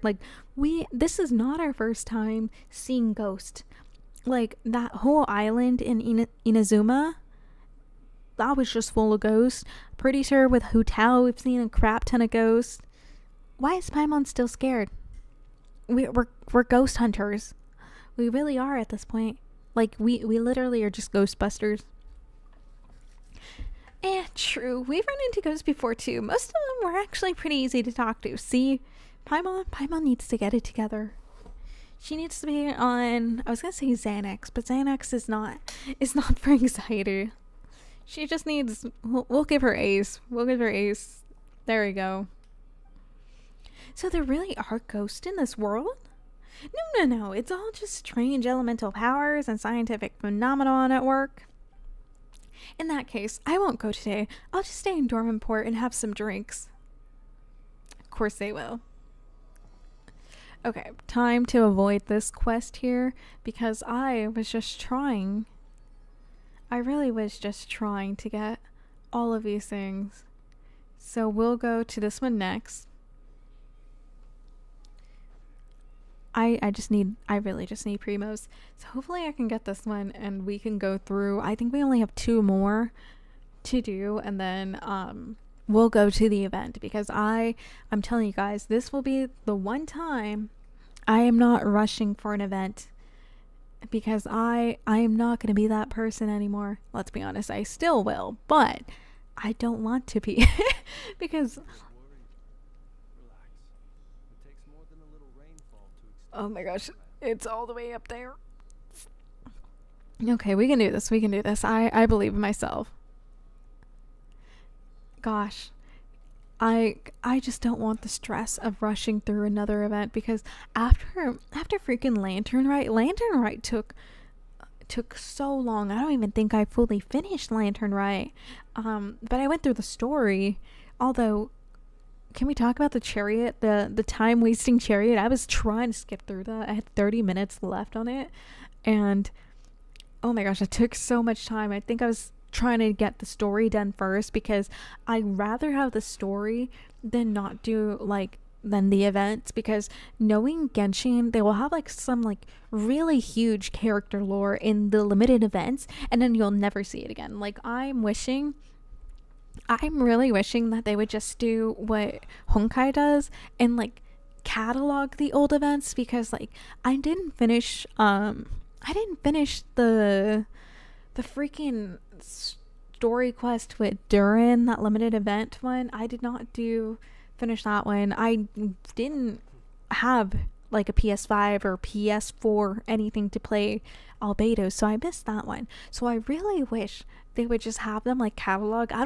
This is not our first time seeing ghosts. That whole island in Inazuma, that was just full of ghosts. Pretty sure with Hotel we've seen a crap ton of ghosts. Why is Paimon still scared? We're ghost hunters. We really are at this point. We literally are just Ghostbusters. True. We've run into ghosts before too. Most of them were actually pretty easy to talk to. See, Paimon needs to get it together. She needs to be on, I was gonna say Xanax, but Xanax is not for anxiety. She just needs, we'll give her Ace. We'll give her Ace. There we go. So there really are ghosts in this world? No. It's all just strange elemental powers and scientific phenomenon at work. In that case, I won't go today. I'll just stay in Dormanport and have some drinks. Of course they will. Okay, time to avoid this quest here because I really was just trying to get all of these things. So we'll go to this one next. I really just need primos. So hopefully I can get this one and we can go through. I think we only have 2 more to do, and then we'll go to the event because I'm telling you guys, this will be the one time I am not rushing for an event because I am not going to be that person anymore. Let's be honest, I still will, but I don't want to be because oh my gosh, it's all the way up there. Okay, we can do this. I believe in myself. Gosh, I just don't want the stress of rushing through another event because after freaking Lantern Rite took so long. I don't even think I fully finished Lantern Rite. But I went through the story. Although, can we talk about the chariot, the time wasting chariot? I was trying to skip through that. I had 30 minutes left on it, and oh my gosh, it took so much time. I think I was trying to get the story done first because I'd rather have the story than not do than the events, because knowing Genshin, they will have some really huge character lore in the limited events and then you'll never see it again. I'm really wishing that they would just do what Honkai does and catalog the old events, because I didn't finish the freaking story quest with Durin, that limited event one. I did not finish that one. I didn't have a PS5 or PS4 anything to play Albedo, so I missed that one. So I really wish they would just have them catalog. I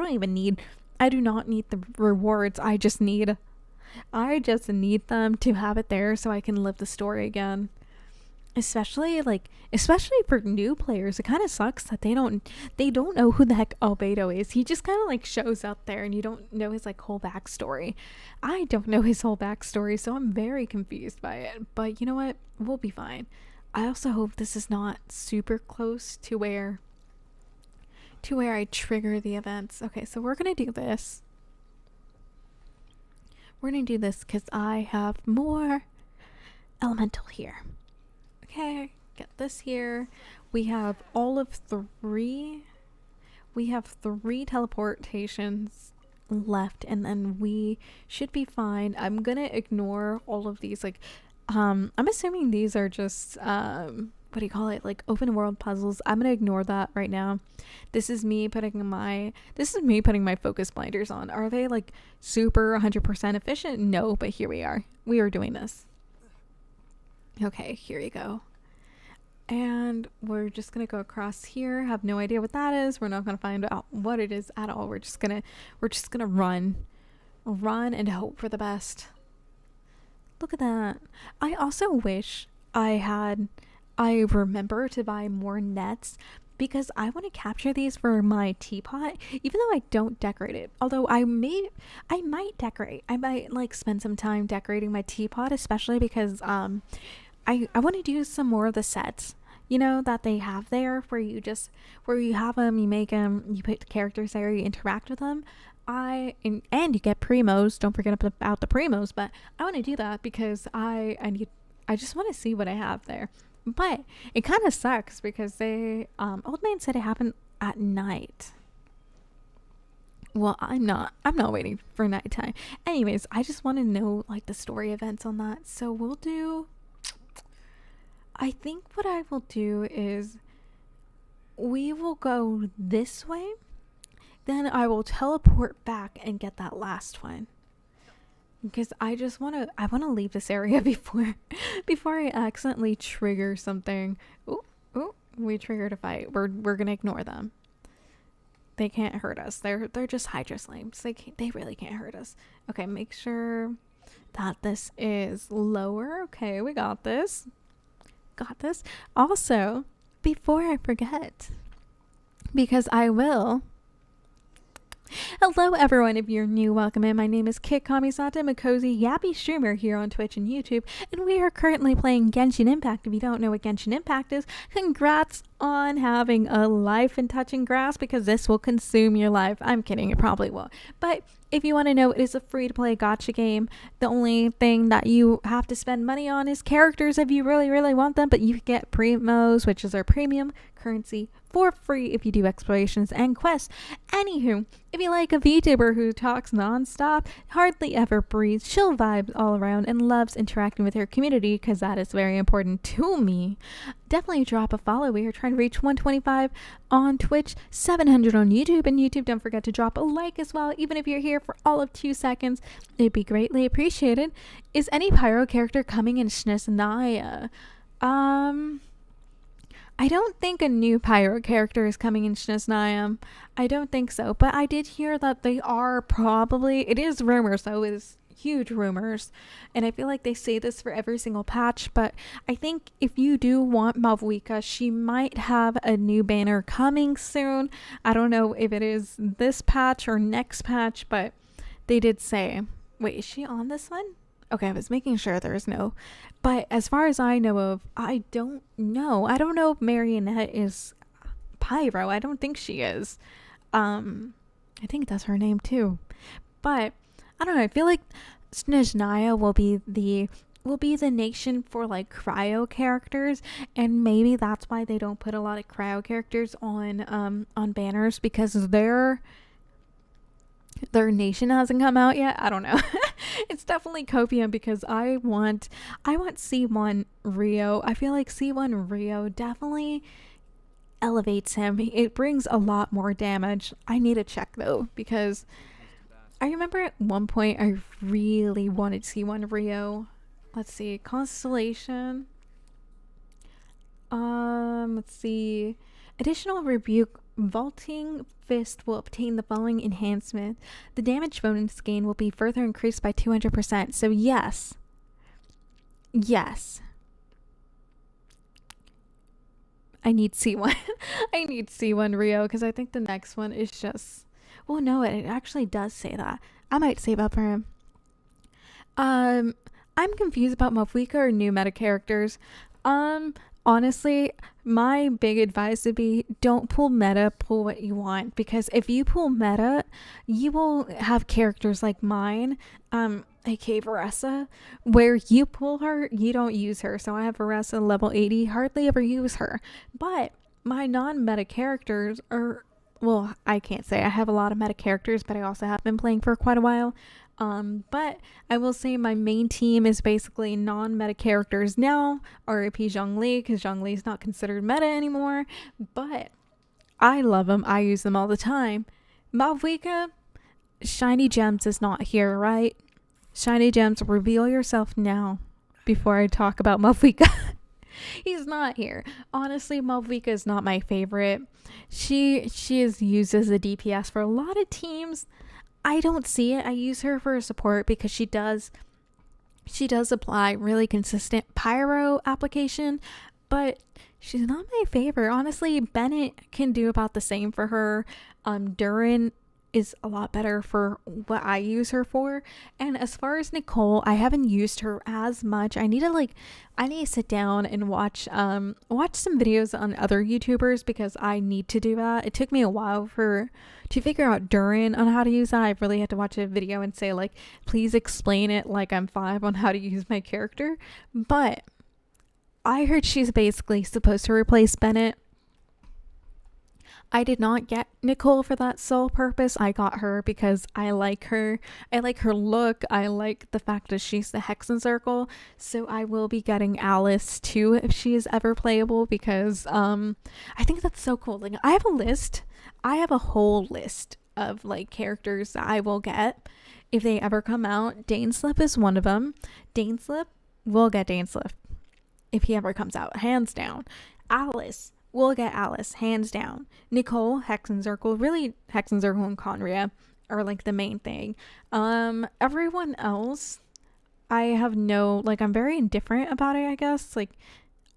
do not need the rewards. I just need them to have it there so I can live the story again. Especially for new players, it kind of sucks that they don't know who the heck Albedo is. He just kind of shows up there and you don't know his whole backstory. I don't know his whole backstory, so I'm very confused by it. But you know what? We'll be fine. I also hope this is not super close to where I trigger the events. Okay, so we're gonna do this. We're gonna do this because I have more elemental here. Okay, get this here. We have three teleportations left, and then we should be fine. I'm gonna ignore all of these. I'm assuming these are just what do you call it, open world puzzles. I'm gonna ignore that right now. This is me putting my focus blinders on. Are they super 100% efficient? No, but here we are. We are doing this. Okay, here you go. And we're just gonna go across here. Have no idea what that is. We're not gonna find out what it is at all. We're just gonna run and hope for the best. Look at that. I also wish I remember to buy more nets, because I want to capture these for my teapot, even though I don't decorate it. Although I might decorate. I might spend some time decorating my teapot, especially because I want to do some more of the sets, that they have there, where you have them, you make them, you put the characters there, you interact with them. And you get primos. Don't forget about the primos. But I want to do that because I just want to see what I have there. But it kind of sucks because old man said it happened at night. Well, I'm not waiting for nighttime. Anyways, I just want to know the story events on that. So I think what I will do is we will go this way. Then I will teleport back and get that last one. Because I want to leave this area before I accidentally trigger something. Ooh, we triggered a fight. We're gonna ignore them. They can't hurt us. They're just Hydra slaves. They really can't hurt us. Okay, make sure that this is lower. Okay, we got this. Also, before I forget, because I will. Hello everyone, if you're new, welcome in. My name is Kit Kamisata. I'm a cozy, yappy streamer here on Twitch and YouTube, and we are currently playing Genshin Impact. If you don't know what Genshin Impact is, congrats on having a life in touching grass, because this will consume your life. I'm kidding, it probably will. But if you want to know, it is a free-to-play gacha game. The only thing that you have to spend money on is characters if you really, really want them, but you get primos, which is our premium currency, for free if you do explorations and quests. Anywho, if you like a VTuber who talks non-stop, hardly ever breathes, chill vibes all around, and loves interacting with her community, because that is very important to me, definitely drop a follow. We are trying to reach 125 on Twitch, 700 on YouTube, and YouTube, don't forget to drop a like as well. Even if you're here for all of 2 seconds, it'd be greatly appreciated. Is any pyro character coming in Shnesnaya? I don't think a new pyro character is coming in Shnesnaya. I don't think so, but I did hear that they are probably, it is rumors, so it is huge rumors, and I feel like they say this for every single patch, but I think if you do want Malvika, she might have a new banner coming soon. I don't know if it is this patch or next patch, but they did say, wait, is she on this one? Okay, I was making sure there's no, but as far as I know of, I don't know if Marionette is pyro. I don't think she is. I think that's her name too, but I don't know. I feel like Snezhnaya will be the nation for like cryo characters, and maybe that's why they don't put a lot of cryo characters on banners, because their nation hasn't come out yet. I don't know. It's definitely copium, because I want C1 Rio. I feel like C1 Rio definitely elevates him. It brings a lot more damage. I need to check though, because I remember at one point I really wanted C1 Rio. Let's see, Constellation. Let's see. Additional rebuke. Vaulting Fist will obtain the following enhancement. The damage bonus gain will be further increased by 200%. So yes. I need C1. I need C1 Rio, because I think the next one is just, well, no, it actually does say that. I might save up for him. I'm confused about Malvika or new meta characters. Honestly, my big advice would be, don't pull meta, pull what you want, because if you pull meta, you will have characters like mine, aka Varessa, where you pull her, you don't use her. So I have Varessa level 80, hardly ever use her. But my non-meta characters are, well, I can't say I have a lot of meta characters, but I also have been playing for quite a while. But I will say my main team is basically non-meta characters now, RIP Zhongli, because Zhongli is not considered meta anymore, but I love them. I use them all the time. Malvika, Shiny Gems is not here, right? Shiny Gems, reveal yourself now before I talk about Malvika. He's not here. Honestly, Malvika is not my favorite. She is used as a DPS for a lot of teams. I don't see it. I use her for support because she does apply really consistent pyro application, but she's not my favorite. Honestly, Bennett can do about the same for her. Durin is a lot better for what I use her for. And as far as Nicole, I haven't used her as much. I need to sit down and watch some videos on other YouTubers, because I need to do that. It took me a while to figure out Durin on how to use that. I really had to watch a video and say, like, please explain it like I'm 5 on how to use my character. But I heard she's basically supposed to replace Bennett. I did not get Nicole for that sole purpose. I got her because I like her. I like her look. I like the fact that she's the Hexen Circle. So I will be getting Alice too if she is ever playable, because I think that's so cool. Like, I have a list. I have a whole list of like characters that I will get if they ever come out. Daneslip is one of them. Daneslip, we'll get Daneslip if he ever comes out, hands down. Alice, we'll get Alice, hands down. Nicole, Hexen Circle, really Hexen Circle and Conria are like the main thing. Everyone else, I have no, like, I'm very indifferent about it, I guess. Like,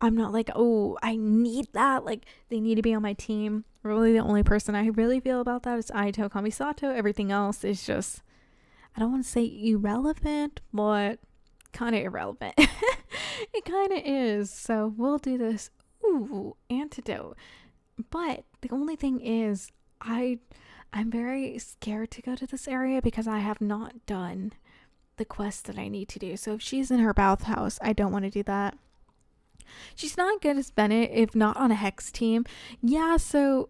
I'm not like, oh, I need that. Like, they need to be on my team. Really, the only person I really feel about that is Aito Kamisato. Everything else is just, I don't want to say irrelevant, but kind of irrelevant. It kind of is. So we'll do this. Ooh, antidote. But the only thing is, I'm very scared to go to this area because I have not done the quest that I need to do. So if she's in her bathhouse, I don't want to do that. She's not good as Bennett, if not on a Hex team. Yeah, so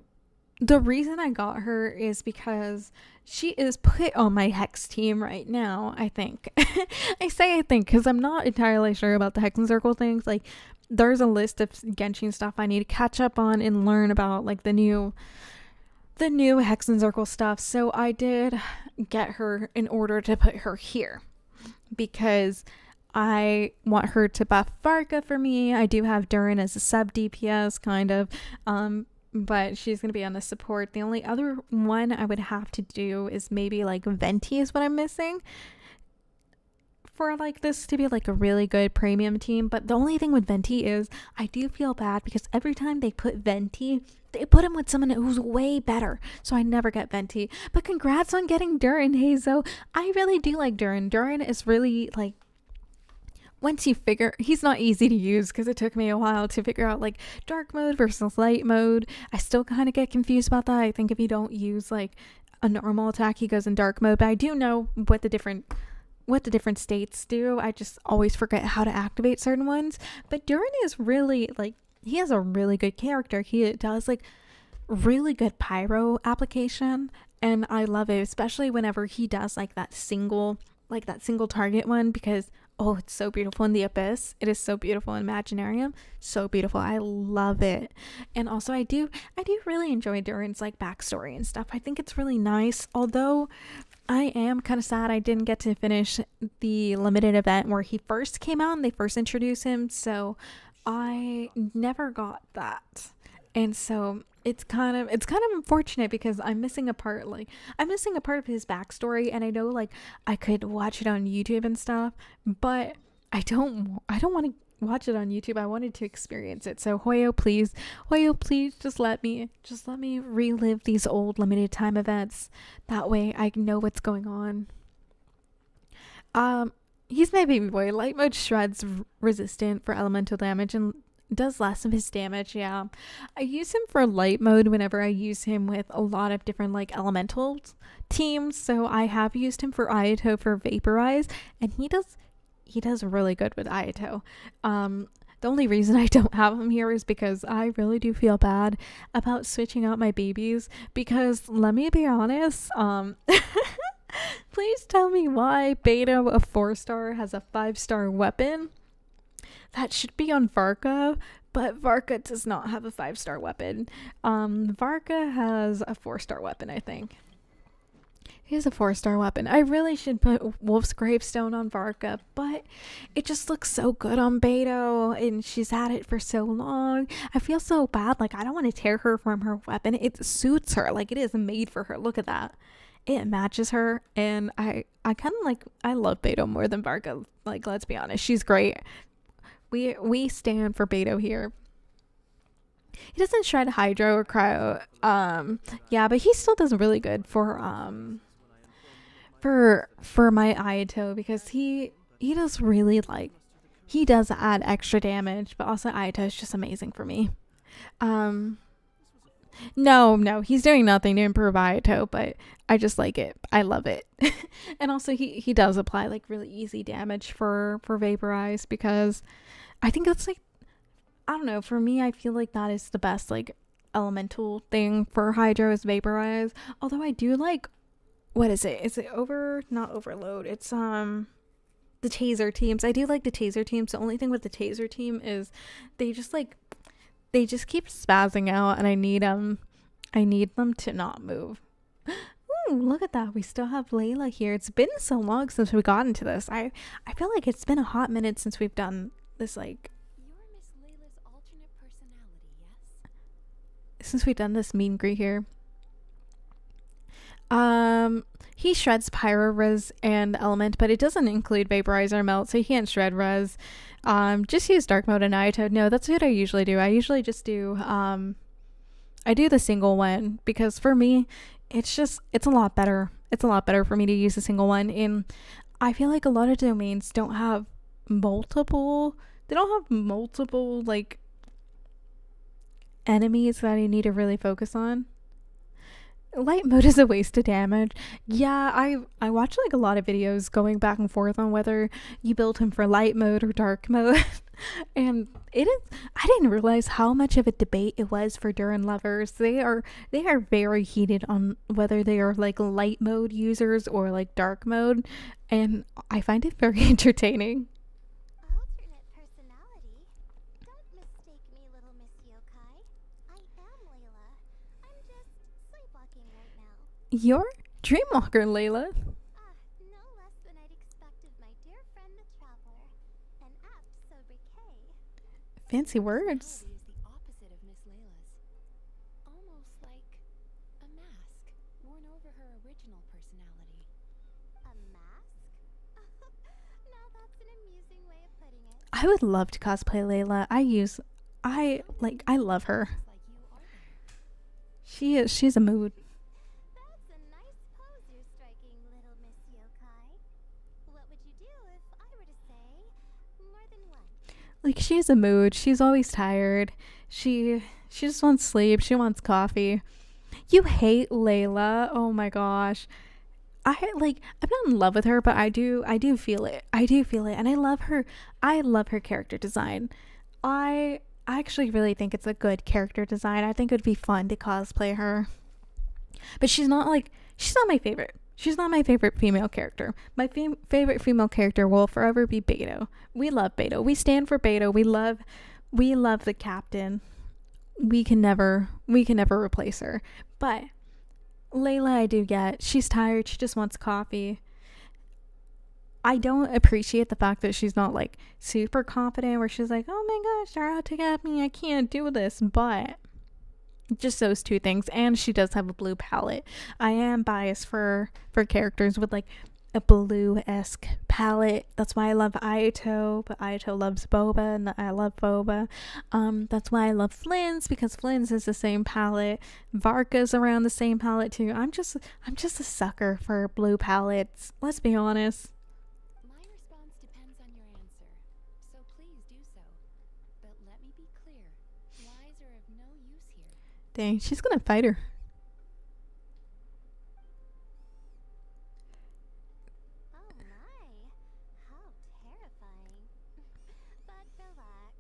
the reason I got her is because she is put on my Hex team right now, I think. I say I think because I'm not entirely sure about the Hex and Circle things. Like, there's a list of Genshin stuff I need to catch up on and learn about, like the new Hex and Circle stuff. So I did get her in order to put her here because I want her to buff Varka for me. I do have Durin as a sub DPS, kind of. But she's going to be on the support. The only other one I would have to do is maybe like Venti is what I'm missing for like this to be like a really good premium team. But the only thing with Venti is I do feel bad because every time they put Venti, they put him with someone who's way better. So I never get Venti. But congrats on getting Durin, Hazo. I really do like Durin. Durin is really like, once you figure, he's not easy to use because it took me a while to figure out like dark mode versus light mode. I still kind of get confused about that. I think if you don't use like a normal attack, he goes in dark mode, but I do know what the different states do. I just always forget how to activate certain ones. But Durin is really like, he has a really good character. He does like really good pyro application, and I love it, especially whenever he does like that single target one, because oh, it's so beautiful in the Abyss. It is so beautiful in Imaginarium. So beautiful. I love it. And also I do really enjoy Durin's like backstory and stuff. I think it's really nice. Although I am kind of sad I didn't get to finish the limited event where he first came out and they first introduced him. So I never got that. And so it's kind of unfortunate because I'm missing a part of his backstory, and I know like I could watch it on YouTube and stuff, but I don't want to watch it on YouTube. I wanted to experience it. So Hoyo, please just let me relive these old limited time events. That way I know what's going on. He's my baby boy. Light mode shreds resistant for elemental damage and does less of his damage. Yeah, I use him for light mode whenever I use him with a lot of different like elemental teams. So I have used him for Ayato for Vaporize, and he does really good with Ayato. The only reason I don't have him here is because I really do feel bad about switching out my babies, because let me be honest, please tell me why Beta, a 4-star, has a 5-star weapon. That should be on Varka, but Varka does not have a 5-star weapon. Varka has a 4-star weapon, I think. He has a 4-star weapon. I really should put Wolf's Gravestone on Varka, but it just looks so good on Beto, and she's had it for so long. I feel so bad. Like, I don't want to tear her from her weapon. It suits her. Like, it is made for her. Look at that. It matches her, and I kind of like, I love Beto more than Varka. Like, let's be honest. She's great. We stand for Beto here. He doesn't shred Hydro or Cryo. Yeah, but he still does really good for my Ayato, because he does really like, he does add extra damage, but also Ayato is just amazing for me. No, he's doing nothing to improve Ayato, but I just like it. I love it. And also he does apply like really easy damage for Vaporize, because I think that's like, I don't know, for me I feel like that is the best like elemental thing for Hydro is Vaporize. Although I do like, what is it? Is it not Overload? It's the Taser teams. I do like the Taser teams. The only thing with the Taser team is they just keep spazzing out, and I need them to not move. Ooh, look at that. We still have Layla here. It's been so long since we got into this. I feel like it's been a hot minute since we've done this, like, you're Miss Layla's alternate personality, yes? Since we've done this meet and greet here. He shreds pyro res and element, but it doesn't include vaporize or melt, so he can't shred res. Just use dark mode and Naito. No, that's what I usually do. I usually just do I do the single one because for me it's a lot better. It's a lot better for me to use a single one. And I feel like a lot of domains don't have multiple like enemies that I need to really focus on. Light mode is a waste of damage. Yeah, I watch like a lot of videos going back and forth on whether you build him for light mode or dark mode. And it is I didn't realize how much of a debate it was for Durin lovers. They are very heated on whether they are like light mode users or like dark mode, and I find it very entertaining. Alternate personality? Don't mistake me, little Miss Yokai. I am Layla. I'm just sleepwalking right now. You're Dreamwalker, Layla. No less than I'd expected my dear friend the Traveler. An apt sobriquet. Fancy words. Personality is the opposite of Miss Layla's. Almost like a mask worn over her original personality. A mask? Now that's an amusing way of putting it. I would love to cosplay Layla. I love her. Just like you are there. She's a mood. That's a nice pose you're striking, little Miss Yokai. What would you do if I were to say more than one? Like she's a mood. She's always tired. She just wants sleep. She wants coffee. You hate Layla. Oh my gosh. I'm not in love with her, but I do feel it. I do feel it. And I love her. I love her character design. I actually really think it's a good character design. I think it would be fun to cosplay her. But she's not my favorite. She's not my favorite female character. My favorite female character will forever be Beto. We love Beto. We stand for Beto. We love the captain. We can never replace her. But Layla, I do get. She's tired. She just wants coffee. I don't appreciate the fact that she's not like super confident where she's like, oh my gosh, they're out to get me. I can't do this. But just those two things. And she does have a blue palette. I am biased for characters with like a blue-esque palette. That's why I love Aito, but Aito loves Boba and I love Boba. That's why I love Flynn's, because Flynn's is the same palette. Varka's around the same palette too. I'm just a sucker for blue palettes. Let's be honest. My response depends on your answer, so please do so. But let me be clear, lies are of no use here. Dang, she's gonna fight her. Oh my, how terrifying. But relax.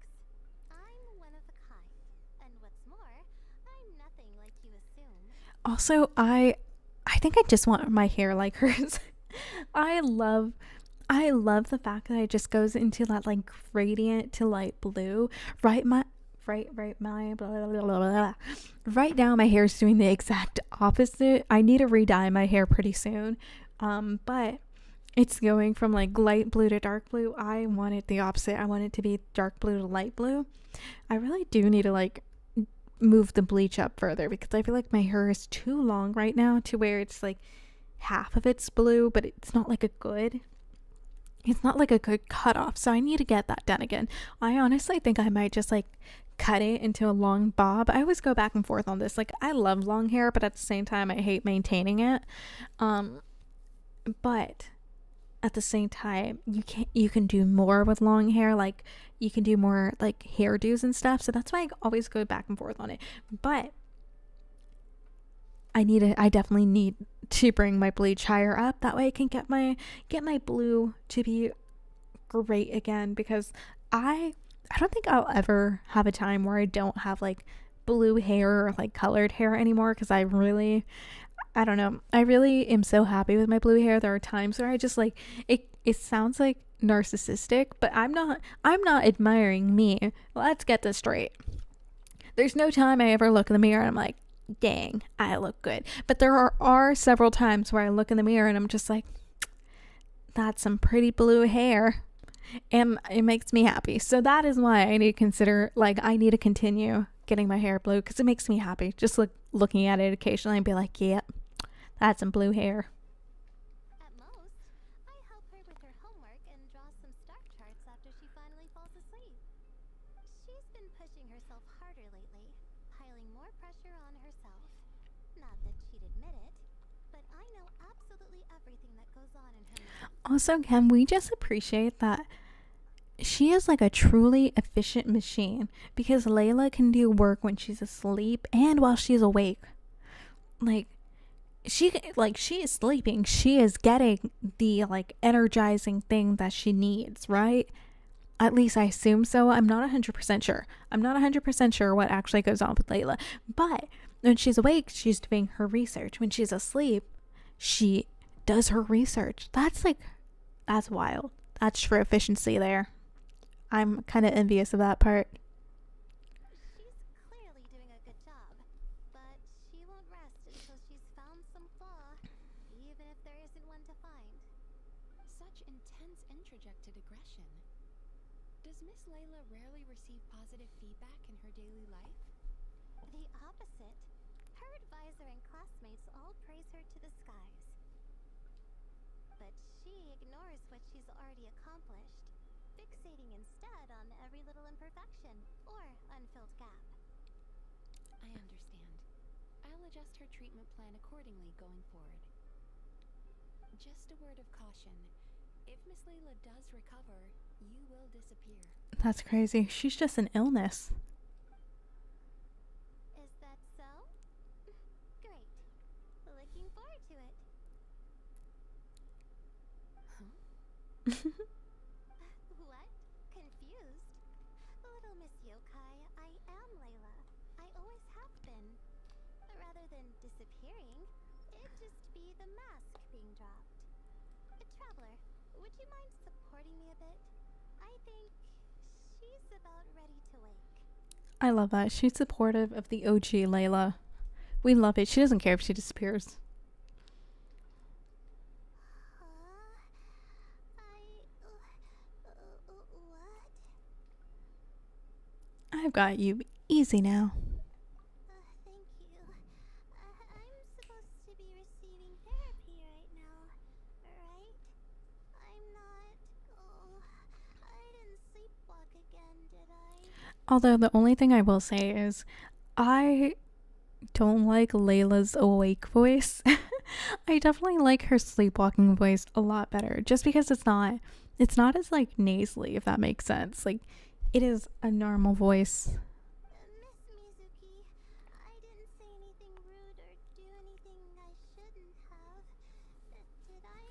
I'm one of a kind. And what's more, I'm nothing like you assume. Also, I think I just want my hair like hers. I love the fact that it just goes into that like gradient to light blue. Right my blah, blah, blah, blah, blah. Right now my hair is doing the exact opposite. I need to re-dye my hair pretty soon. But it's going from like light blue to dark blue. I want it the opposite. I want it to be dark blue to light blue. I really do need to like move the bleach up further because I feel like my hair is too long right now to where it's like half of it's blue, but it's not like a good cutoff. So I need to get that done again. I honestly think I might just like cut it into a long bob. I always go back and forth on this. Like I love long hair, but at the same time I hate maintaining it. But at the same time, you can do more with long hair. Like you can do more like hairdos and stuff. So that's why I always go back and forth on it. But I definitely need to bring my bleach higher up. That way I can get my blue to be great again, because I don't think I'll ever have a time where I don't have like blue hair or like colored hair anymore, because I don't know. I really am so happy with my blue hair. There are times where I just like it sounds like narcissistic, but I'm not admiring me. Let's get this straight. There's no time I ever look in the mirror and I'm like, dang, I look good. But there are several times where I look in the mirror and I'm just like, that's some pretty blue hair. And it makes me happy. So that is why I need to continue getting my hair blue, because it makes me happy. Just looking at it occasionally and be like, yep, That's some blue hair. At most, I help her with her homework and draw some star charts after she finally falls asleep. She's been pushing herself harder lately, piling more pressure on herself. Not that she'd admit it, but I know absolutely everything that goes on in her mind. Also, can we just appreciate that she is like a truly efficient machine, because Layla can do work when she's asleep and while she's awake. Like she is sleeping, she is getting the like energizing thing that she needs, right? At least I assume so. I'm not 100% sure. I'm not 100% sure what actually goes on with Layla. But when she's awake, she's doing her research. When she's asleep, she does her research. That's wild. That's true efficiency there. I'm kind of envious of that part. She's clearly doing a good job, but she won't rest until she's found some flaw, even if there isn't one to find. Such intense introjected aggression. Does Miss Layla rarely receive positive feedback in her daily life? The opposite. Her advisor and classmates all praise her to the skies. But she ignores what she's already accomplished, fixating instead on every little imperfection or unfilled gap. I understand. I'll adjust her treatment plan accordingly going forward. Just a word of caution. If Miss Layla does recover, you will disappear. That's crazy. She's just an illness. Is that so? Great. Looking forward to it. What? Confused? Little Miss Yokai, I am Layla. I always have been. Rather than disappearing, it'd just be the mask being dropped. Traveler, would you mind supporting me a bit? I think she's about ready to wake. I love that. She's supportive of the OG Layla. We love it. She doesn't care if she disappears. What? I've got you easy now. Thank you. I'm supposed to be receiving therapy right now, right? I'm not. Oh, I didn't sleepwalk again, did I? Although the only thing I will say is I don't like Layla's awake voice. I definitely like her sleepwalking voice a lot better, just because it's not as like nasally, if that makes sense. Like it is a normal voice. Miss Mizuki, I didn't say anything rude or do anything I shouldn't have. Did I?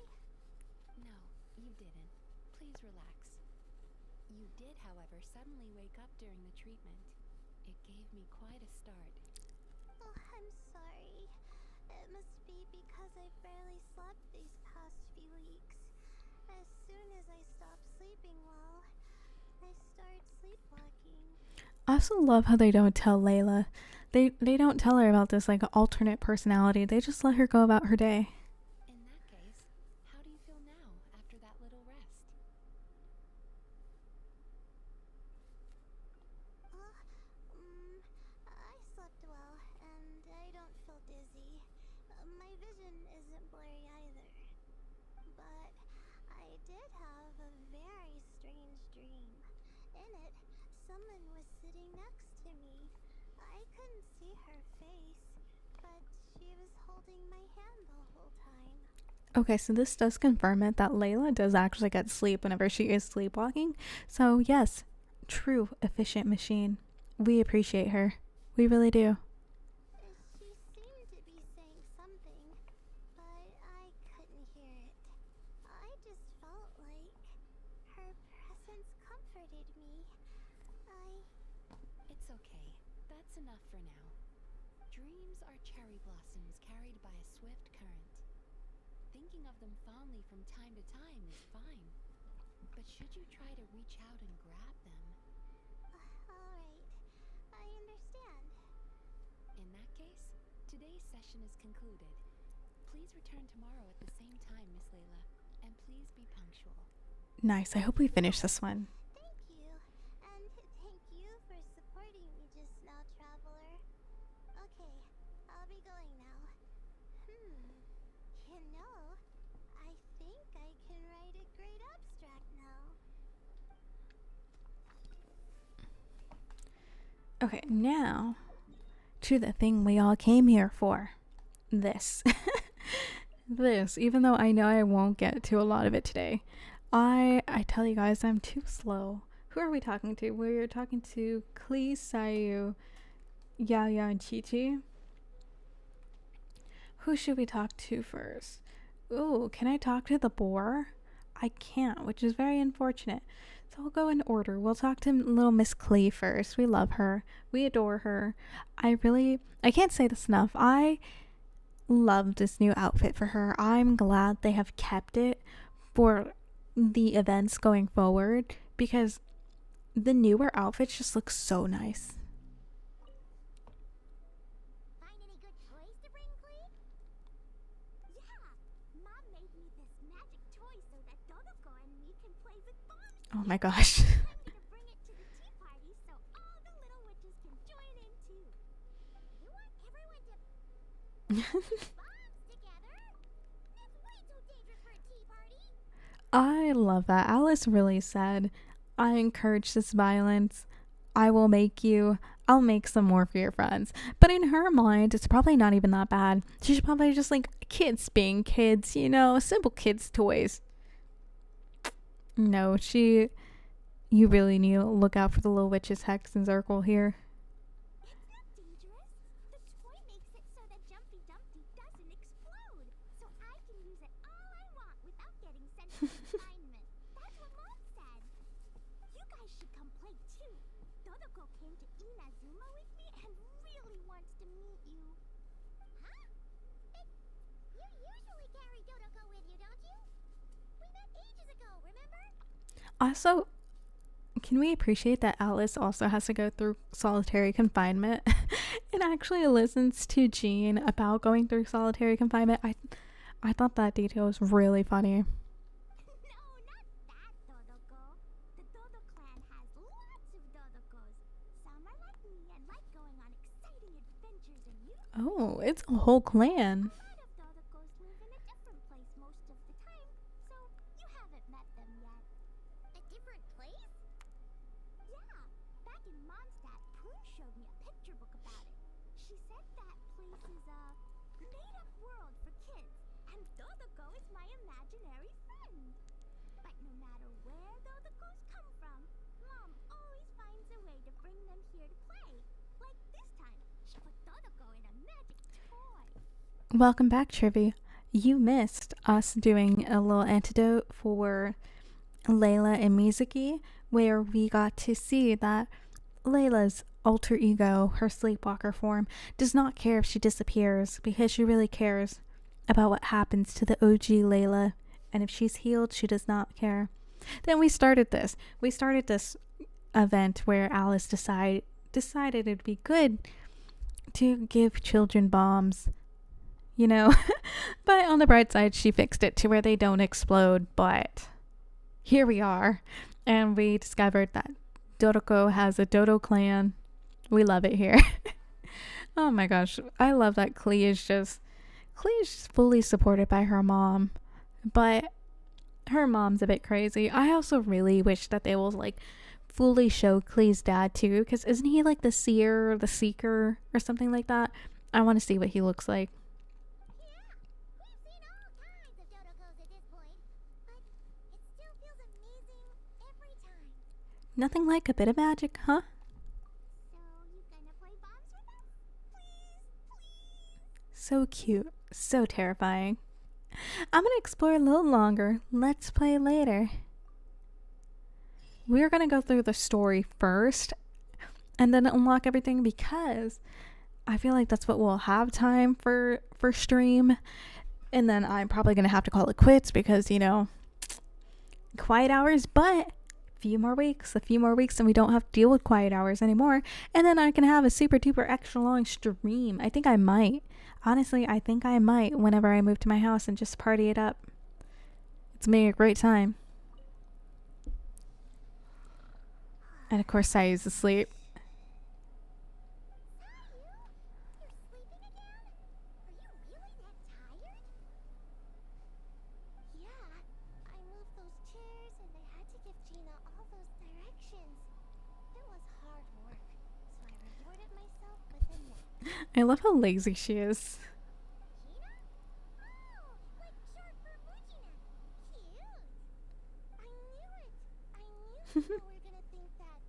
No, you didn't. Please relax. You did, however, suddenly wake up during the treatment. It gave me quite a start. Oh, I'm sorry. It must be because I barely slept these past few weeks. As soon as I stop sleeping well, I start sleepwalking. I also love how they don't tell Layla. They don't tell her about this like alternate personality. They just let her go about her day. In that case, how do you feel now after that little rest? I slept well, and I don't feel dizzy. My vision isn't blurry either. But I did have a very strange dream. In it, someone was sitting next to me. I couldn't see her face, but she was holding my hand the whole time. Okay, so this does confirm it that Layla does actually get sleep whenever she is sleepwalking. So yes, true efficient machine. We appreciate her. We really do. She seemed to be saying something, but I couldn't hear it. I just felt like her presence comforted me. It's okay. That's enough for now. Dreams are cherry blossoms carried by a swift current. Thinking of them fondly from time to time is fine. But should you try to reach out and grab them, Alright, I understand. in that case, today's session is concluded. Please return tomorrow at the same time, Miss Layla, and please be punctual. Nice. I hope we finish this one. Thank you. And thank you for supporting me just now, Traveler. Okay, I'll be going now. know. I think I can write a great abstract now. Okay, now to the thing we all came here for. This. This, even though I know I won't get to a lot of it today. I tell you guys, I'm too slow. Who are we talking to? We're talking to Klee, Sayu, Yao Yao, and Chi Chi. Who should we talk to first? Ooh, can I talk to the boar? I can't, which is very unfortunate. So we'll go in order. We'll talk to little Miss Klee first. We love her. We adore her. I can't say this enough. I love this new outfit for her. I'm glad they have kept it for the events going forward because the newer outfits just look so nice. Find any good toys to bring, Clee? Yeah, Mom made me this magic toy so that Dodoko and me can play with bombs. Oh my gosh. I'm gonna bring it to the tea party so all the little witches can join in too. You want everyone to bombs together? That's way too dangerous for a tea party. I love that. Alice really said, I encourage this violence. I'll make some more for your friends. But in her mind, it's probably not even that bad. She's probably just like kids being kids, simple kids' toys. No, you really need to look out for the little witch's hex and circle here. It's not dangerous. The toy makes it so that Jumpy Dumpty doesn't explode. So I can use it all I want without getting sent to confinement. That's what Mom said. You guys should come play too. Dodoko came to Inazuma with me and really wants to meet you. Huh? You usually carry Dodoko with you, don't you? We met ages ago, remember? Also, can we appreciate that Alice also has to go through solitary confinement and actually listens to Jean about going through solitary confinement? I thought that detail was really funny. No, not that Dodoko. The Dodo clan has lots of Dodokos. Some are like me and like going on exciting adventures and you. Oh, it's a whole clan. A lot of Dodokos live in a different place most of the time, so you haven't met them yet. A different place? Yeah, back in Mondstadt, Poon showed me a picture book about it. She said that place is a made-up world for kids, and Dodoko is my imaginary friend. But no matter where Dodokos come from, Mom always finds a way to bring them here to play. Like this time, she put Dodoko in a magic toy. Welcome back, Trivy. You missed us doing a little antidote for Layla and Mizuki, where we got to see that Layla's alter ego, her sleepwalker form, does not care if she disappears because she really cares about what happens to the OG Layla, and if she's healed, she does not care. Then we started this event where Alice decided it'd be good to give children bombs, but on the bright side, she fixed it to where they don't explode. But here we are, and we discovered that Dodoko has a Dodo clan. We love it here. Oh my gosh, I love that Klee is just fully supported by her mom, but her mom's a bit crazy. I also really wish that they will fully show Klee's dad too, because isn't he like the seer or the seeker or something like that? I want to see what he looks like. We've seen all kinds of Dodokos at this point, but it still feels amazing every time. Nothing like a bit of magic, huh? So you gonna play bombs with us? Please? So cute, so terrifying. I'm gonna explore a little longer. Let's play later. We're gonna go through the story first and then unlock everything because I feel like that's what we'll have time for stream. And then I'm probably gonna have to call it quits because, quiet hours, but a few more weeks and we don't have to deal with quiet hours anymore. And then I can have a super duper extra long stream. I think I might. Honestly, I think I might whenever I move to my house and just party it up. It's made a great time. And of course, Sayu's asleep. You're sleeping again? Are you really that tired? I love how lazy she is. Gina? Oh, like short for Mujina. Cute. I knew it. I knew people were gonna think that.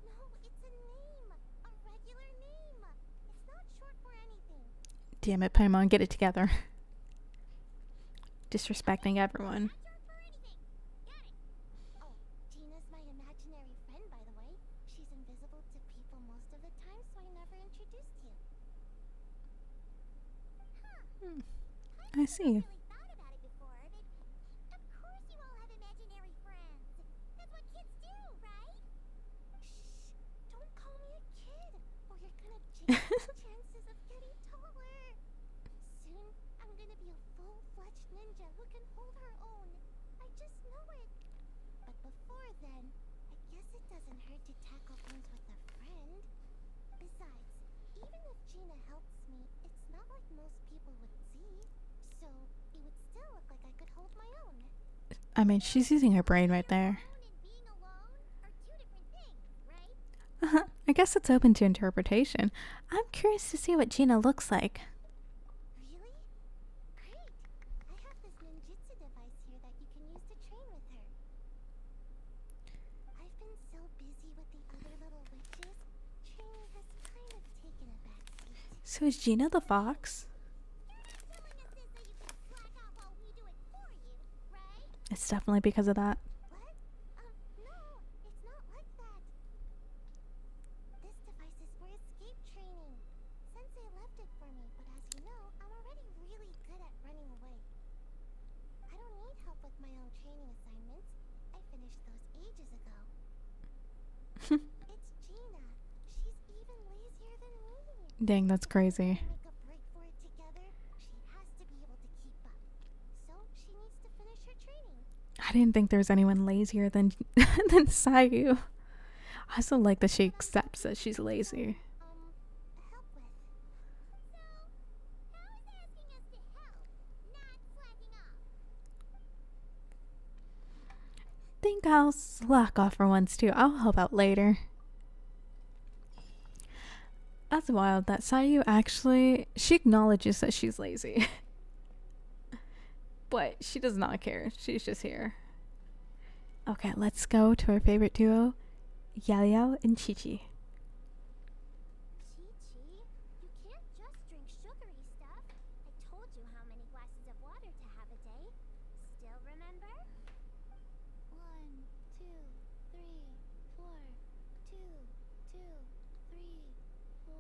No, it's a name. A regular name. It's not short for anything. Damn it, Paimon, get it together. Disrespecting everyone. Not short for anything. Got it. Oh, Gina's my imaginary friend, by the way. She's invisible to people most of the time, so I never introduced you. Huh. I see. Really thought about it before, but of course you all have imaginary friends. That's what kids do, right? Shh! Don't call me a kid, or you're gonna jinx my chances of getting taller. Soon, I'm gonna be a full-fledged ninja who can hold her own. I just know it. But before then, I guess it doesn't hurt to tackle things with a friend. Besides, even if Gina helps me, it's not like most people would see. So, it would still look like I could hold my own. I mean, she's using her brain right there. Alone and being alone are two different things, right? I guess it's open to interpretation. I'm curious to see what Gina looks like. Really? Great! I have this ninjutsu device here that you can use to train with her. I've been so busy with the other little witches, training has kind of taken a backseat. So is Gina the fox? You're not someone that says that you can slack off while we do it for you, right? It's definitely because of that. What? No, it's not like that. This device is for escape training. Sensei left it for me, but as you know, I'm already really good at running away. I don't need help with my own training assignments. I finished those ages ago. It's Gina. She's even lazier than me. Dang, that's crazy. Make a break for it together. She has to be able to keep up. So she needs to finish her training. I didn't think there was anyone lazier than than Sayu. I also like that she accepts that she's lazy. Help with. So, how is asking us to help, not slacking off? Think I'll slack off for once too. I'll help out later. That's wild that Sayu actually, she acknowledges that she's lazy. But she does not care. She's just here. Okay, let's go to our favorite duo, Yao Yao and Chi Chi. Chi-Chi, you can't just drink sugary stuff. I told you how many glasses of water to have a day. Still remember? 1, 2, 3, 4, 2, 2, 3, 4.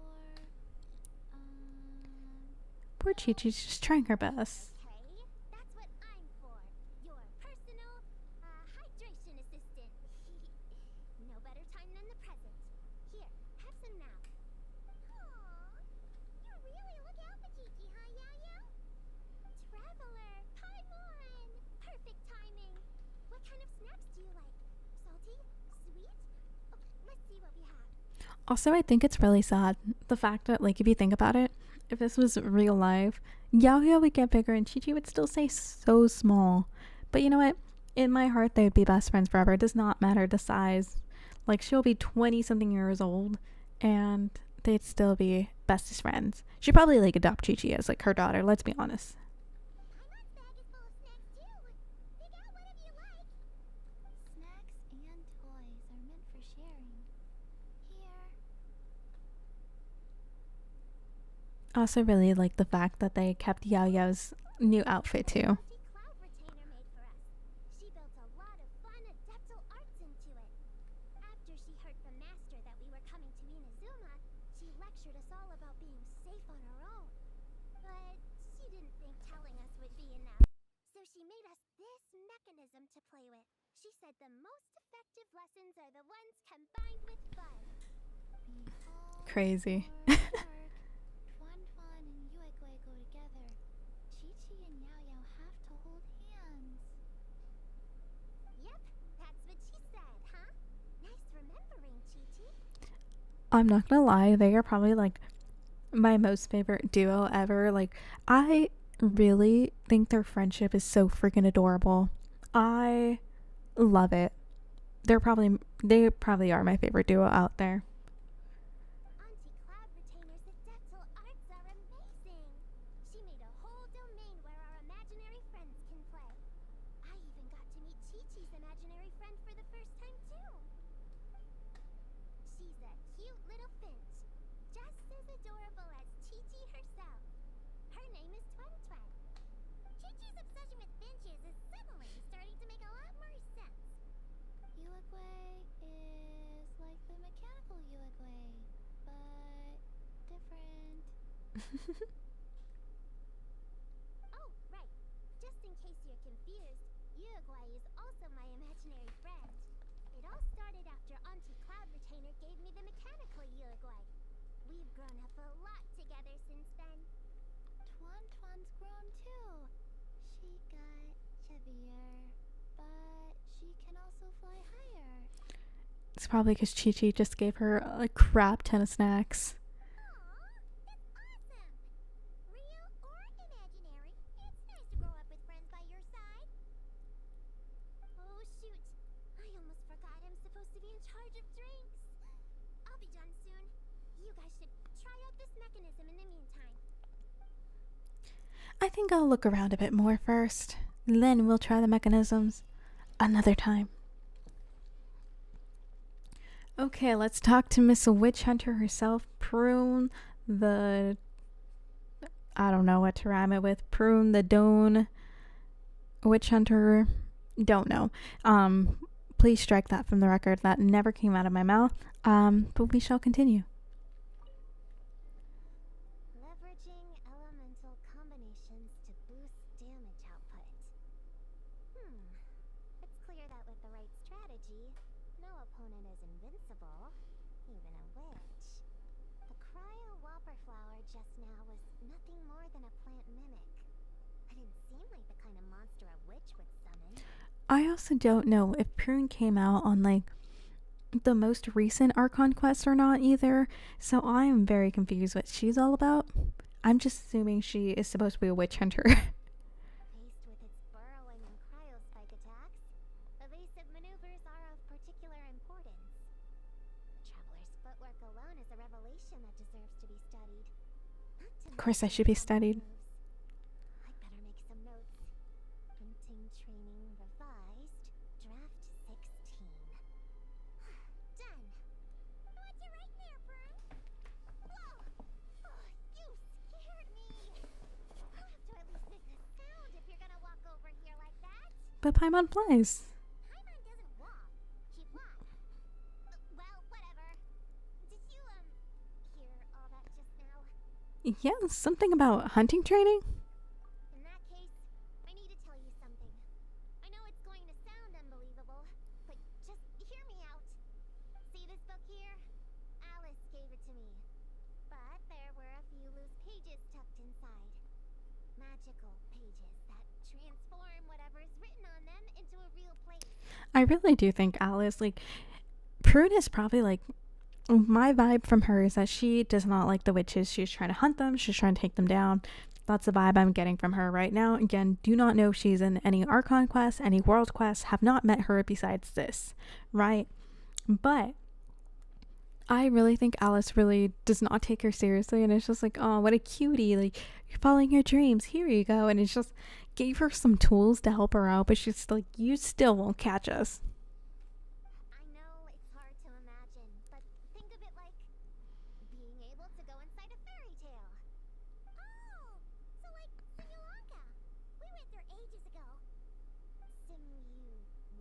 Poor Chi Chi's just trying her best. Okay, that's what I'm for. Your personal hydration assistant. No better time than the present. Here, have some now. Aww, you really look out for Chi-Chi, huh, Yao-Yao? Traveler, Paimon! Perfect timing. What kind of snacks do you like? Salty? Sweet? Oh, let's see what we have. Also, I think it's really sad. The fact that, like, if you think about it, if this was real life, Yao Yao would get bigger and Chi Chi would still stay so small. But you know what? In my heart, they would be best friends forever. It does not matter the size. Like, she'll be 20-something years old and they'd still be bestest friends. She'd probably, like, adopt Chi Chi as, like, her daughter, let's be honest. Paimon's bag is full of snacks too. Pick out whatever you like. Snacks and toys are meant for sharing. Here. I also really like the fact that they kept Yao Yao's new outfit too. Cloud retainer made for us. She built a lot of fun adeptal arts into it. After she heard from Master that we were coming to Inazuma, she lectured us all about being safe on our own. But she didn't think telling us would be enough. So she made us this mechanism to play with. She said the most effective lessons are the ones combined with fun. Crazy. Fan and Yuegui go together. Chi-Chi and Yao-Yao have to hold hands. Yep, that's what she said, huh? Nice remembering, Chi-Chi. I'm not gonna lie, they are probably like my most favorite duo ever. Like, I really think their friendship is so freaking adorable. I love it. They probably are my favorite duo out there. Auntie Cloud Retainer's adeptal Uruguay is like the mechanical Uruguay, but different. Oh, right. Just in case you're confused, Uruguay is also my imaginary friend. It all started after Auntie Cloud Retainer gave me the mechanical Uruguay. We've grown up a lot together since then. Twan's grown too. She got chubbier, but she can also fly higher. It's probably because Chi Chi just gave her a crap ton of snacks. Aw, that's awesome! Real or imaginary, it's nice to grow up with friends by your side. Oh shoot, I almost forgot I'm supposed to be in charge of drinks. I'll be done soon. You guys should try out this mechanism in the meantime. I think I'll look around a bit more first. Then we'll try the mechanisms another time. Okay, let's talk to Miss Witch Hunter herself, Prune, the... I don't know what to rhyme it with. Prune, the Doan, Witch Hunter, don't know. Please strike that from the record. That never came out of my mouth. But we shall continue. Leveraging elemental combinations to boost damage output. It's clear that with the right strategy, no opponent is invincible, even a witch. The cryo whopper flower just now was nothing more than a plant mimic. It didn't seem like the kind of monster a witch would summon. I also don't know if Prune came out on like the most recent Archon quest or not either, so I am very confused what she's all about. I'm just assuming she is supposed to be a witch hunter. Faced with its burrowing and cryospike attacks, evasive maneuvers are of particular importance. The traveler's footwork alone is a revelation that deserves to be studied. Of course I should be studied. I'd better make some notes. Printing training revised, draft 16. Done. What you writing there, Prune? Whoa! Oh, you scared me. You'll have to at least make a sound if you're gonna walk over here like that. But Paimon flies. Paimon doesn't walk. She flies. Well, whatever. Did you, hear all that just now? Yeah, something about hunting training? In that case, I need to tell you something. I know it's going to sound unbelievable, but just hear me out. See this book here? Alice gave it to me. But there were a few loose pages tucked inside. Magical pages that transform whatever's written on them into a real place. I really do think Alice, like, Prune is probably like, my vibe from her is that she does not like the witches. She's trying to hunt them. She's trying to take them down. That's the vibe I'm getting from her right now. Again, do not know if she's in any Archon quests, any world quests. Have not met her besides this, right? But I really think Alice really does not take her seriously, and it's just like, oh, what a cutie, like, you're following your dreams, here you go. And it's just gave her some tools to help her out, but she's like, you still won't catch us. I know it's hard to imagine, but think of it like being able to go inside a fairy tale. Oh, so like Simulanka. We went there ages ago.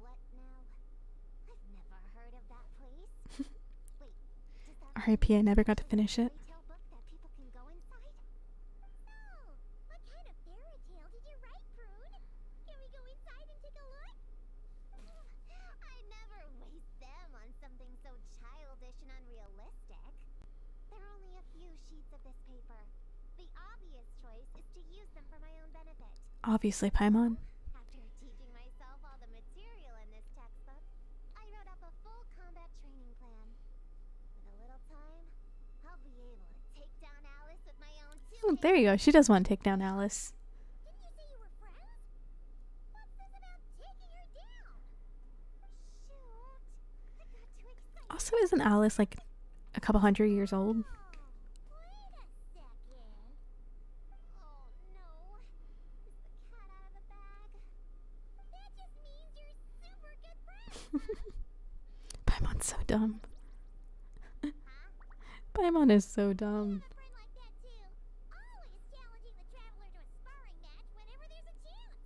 What now? I've never heard of that place. Wait, does that R.I.P. I never got to finish it. fairy tale book that people can go inside? Oh, what kind of fairy tale did you write, Prune? Can we go inside and take a look? I never waste them on something so childish and unrealistic. There are only a few sheets of this paper. The obvious choice is to use them for my own benefit. Obviously, Paimon. After teaching myself all the material in this textbook, I wrote up a full combat training plan. With a little time, I'll be able to take down Alice with my own two Oh, there you go. She does want to take down Alice. Didn't you say you were friends? What's this about taking her down? Shoot, I got too excited. Also, isn't Alice like a couple hundred years old? Oh, wait a second. Oh no. Is the cat out of the bag? That just means you're super good friends. Paimon's so dumb. Huh? Paimon is so dumb. A friend like that too. Always challenging the traveler to a sparring match whenever there's a chance.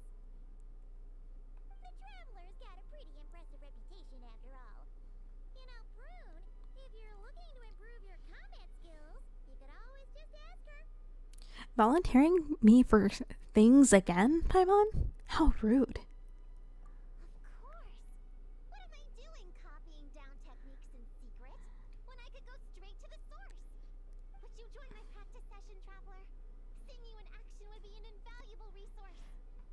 The traveler's got a pretty impressive reputation after Volunteering me for things again, Paimon? How rude. Of course. What am I doing copying down techniques in secret when I could go straight to the source? Would you join my practice session, Traveler? Seeing you in action would be an invaluable resource.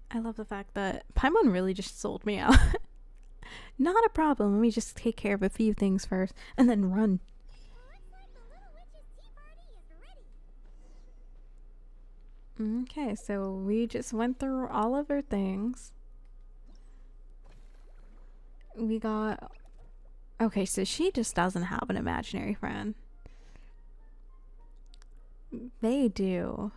I love the fact that Paimon really just sold me out. Not a problem. Let me just take care of a few things first and then run. Looks like the little witch's tea party is ready. Okay, so we just went through all of our things. We got... Okay, so she just doesn't have an imaginary friend. They do.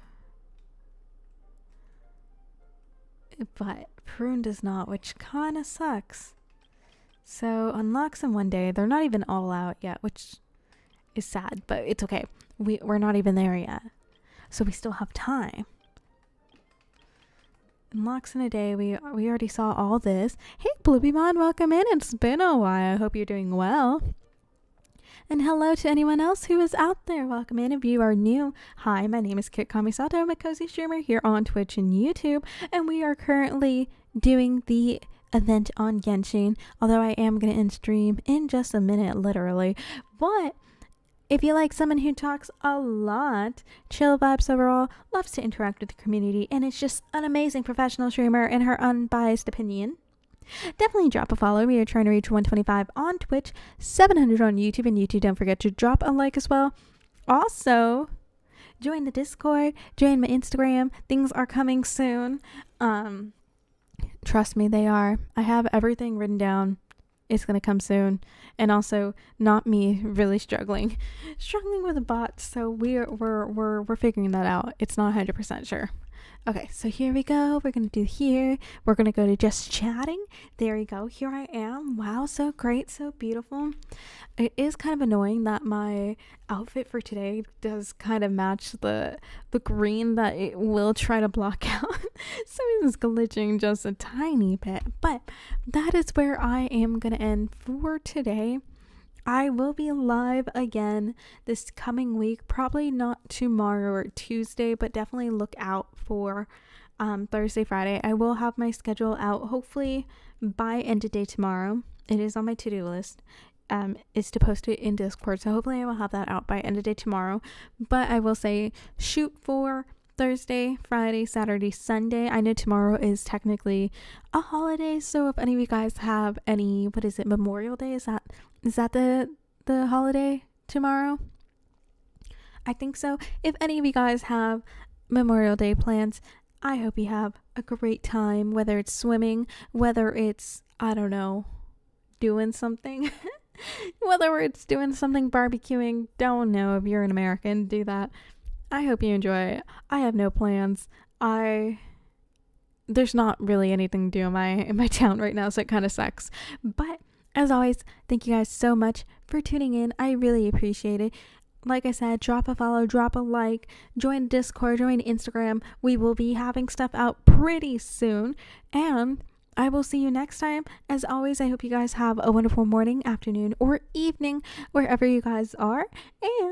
But Prune does not, which kind of sucks. So unlocks them one day. They're not even all out yet, which is sad, but it's okay. We're not even there yet. So we still have time. Unlocks in a day. We already saw all this. Hey, Bloopymon, welcome in. It's been a while. I hope you're doing well. And hello to anyone else who is out there. Welcome in if you are new. Hi, my name is Kit Kamisato. I'm a cozy streamer here on Twitch and YouTube. And we are currently doing the event on Genshin. Although I am going to end stream in just a minute, literally. But if you like someone who talks a lot, chill vibes overall, loves to interact with the community, and is just an amazing professional streamer in her unbiased opinion, definitely drop a follow. We are trying to reach 125 on Twitch, 700 on YouTube, and YouTube, don't forget to drop a like as well. Also, join the Discord, join my Instagram. Things are coming soon. Trust me, they are. I have everything written down. It's gonna come soon. And also, not me really struggling with a bot. So we're figuring that out. It's not 100% sure. Okay, so here we go. We're going to do here. We're going to go to just chatting. There we go. Here I am. Wow, so great, so beautiful. It is kind of annoying that my outfit for today does kind of match the green that it will try to block out. So it's glitching just a tiny bit. But that is where I am going to end for today. I will be live again this coming week, probably not tomorrow or Tuesday, but definitely look out for Thursday, Friday. I will have my schedule out hopefully by end of day tomorrow. It is on my to-do list. Is to post it in Discord, so hopefully I will have that out by end of day tomorrow. But I will say shoot for Thursday, Friday, Saturday, Sunday. I know tomorrow is technically a holiday, so if any of you guys have any, what is it, Memorial Day? Is that the holiday tomorrow? I think so. If any of you guys have Memorial Day plans, I hope you have a great time, whether it's swimming, whether it's, I don't know, doing something. Whether it's doing something, barbecuing, don't know if you're an American, do that. I hope you enjoy it. I have no plans. There's not really anything to do in my town right now, so it kind of sucks. But as always, thank you guys so much for tuning in. I really appreciate it. Like I said, drop a follow, drop a like, join Discord, join Instagram. We will be having stuff out pretty soon. And I will see you next time. As always, I hope you guys have a wonderful morning, afternoon, or evening, wherever you guys are. And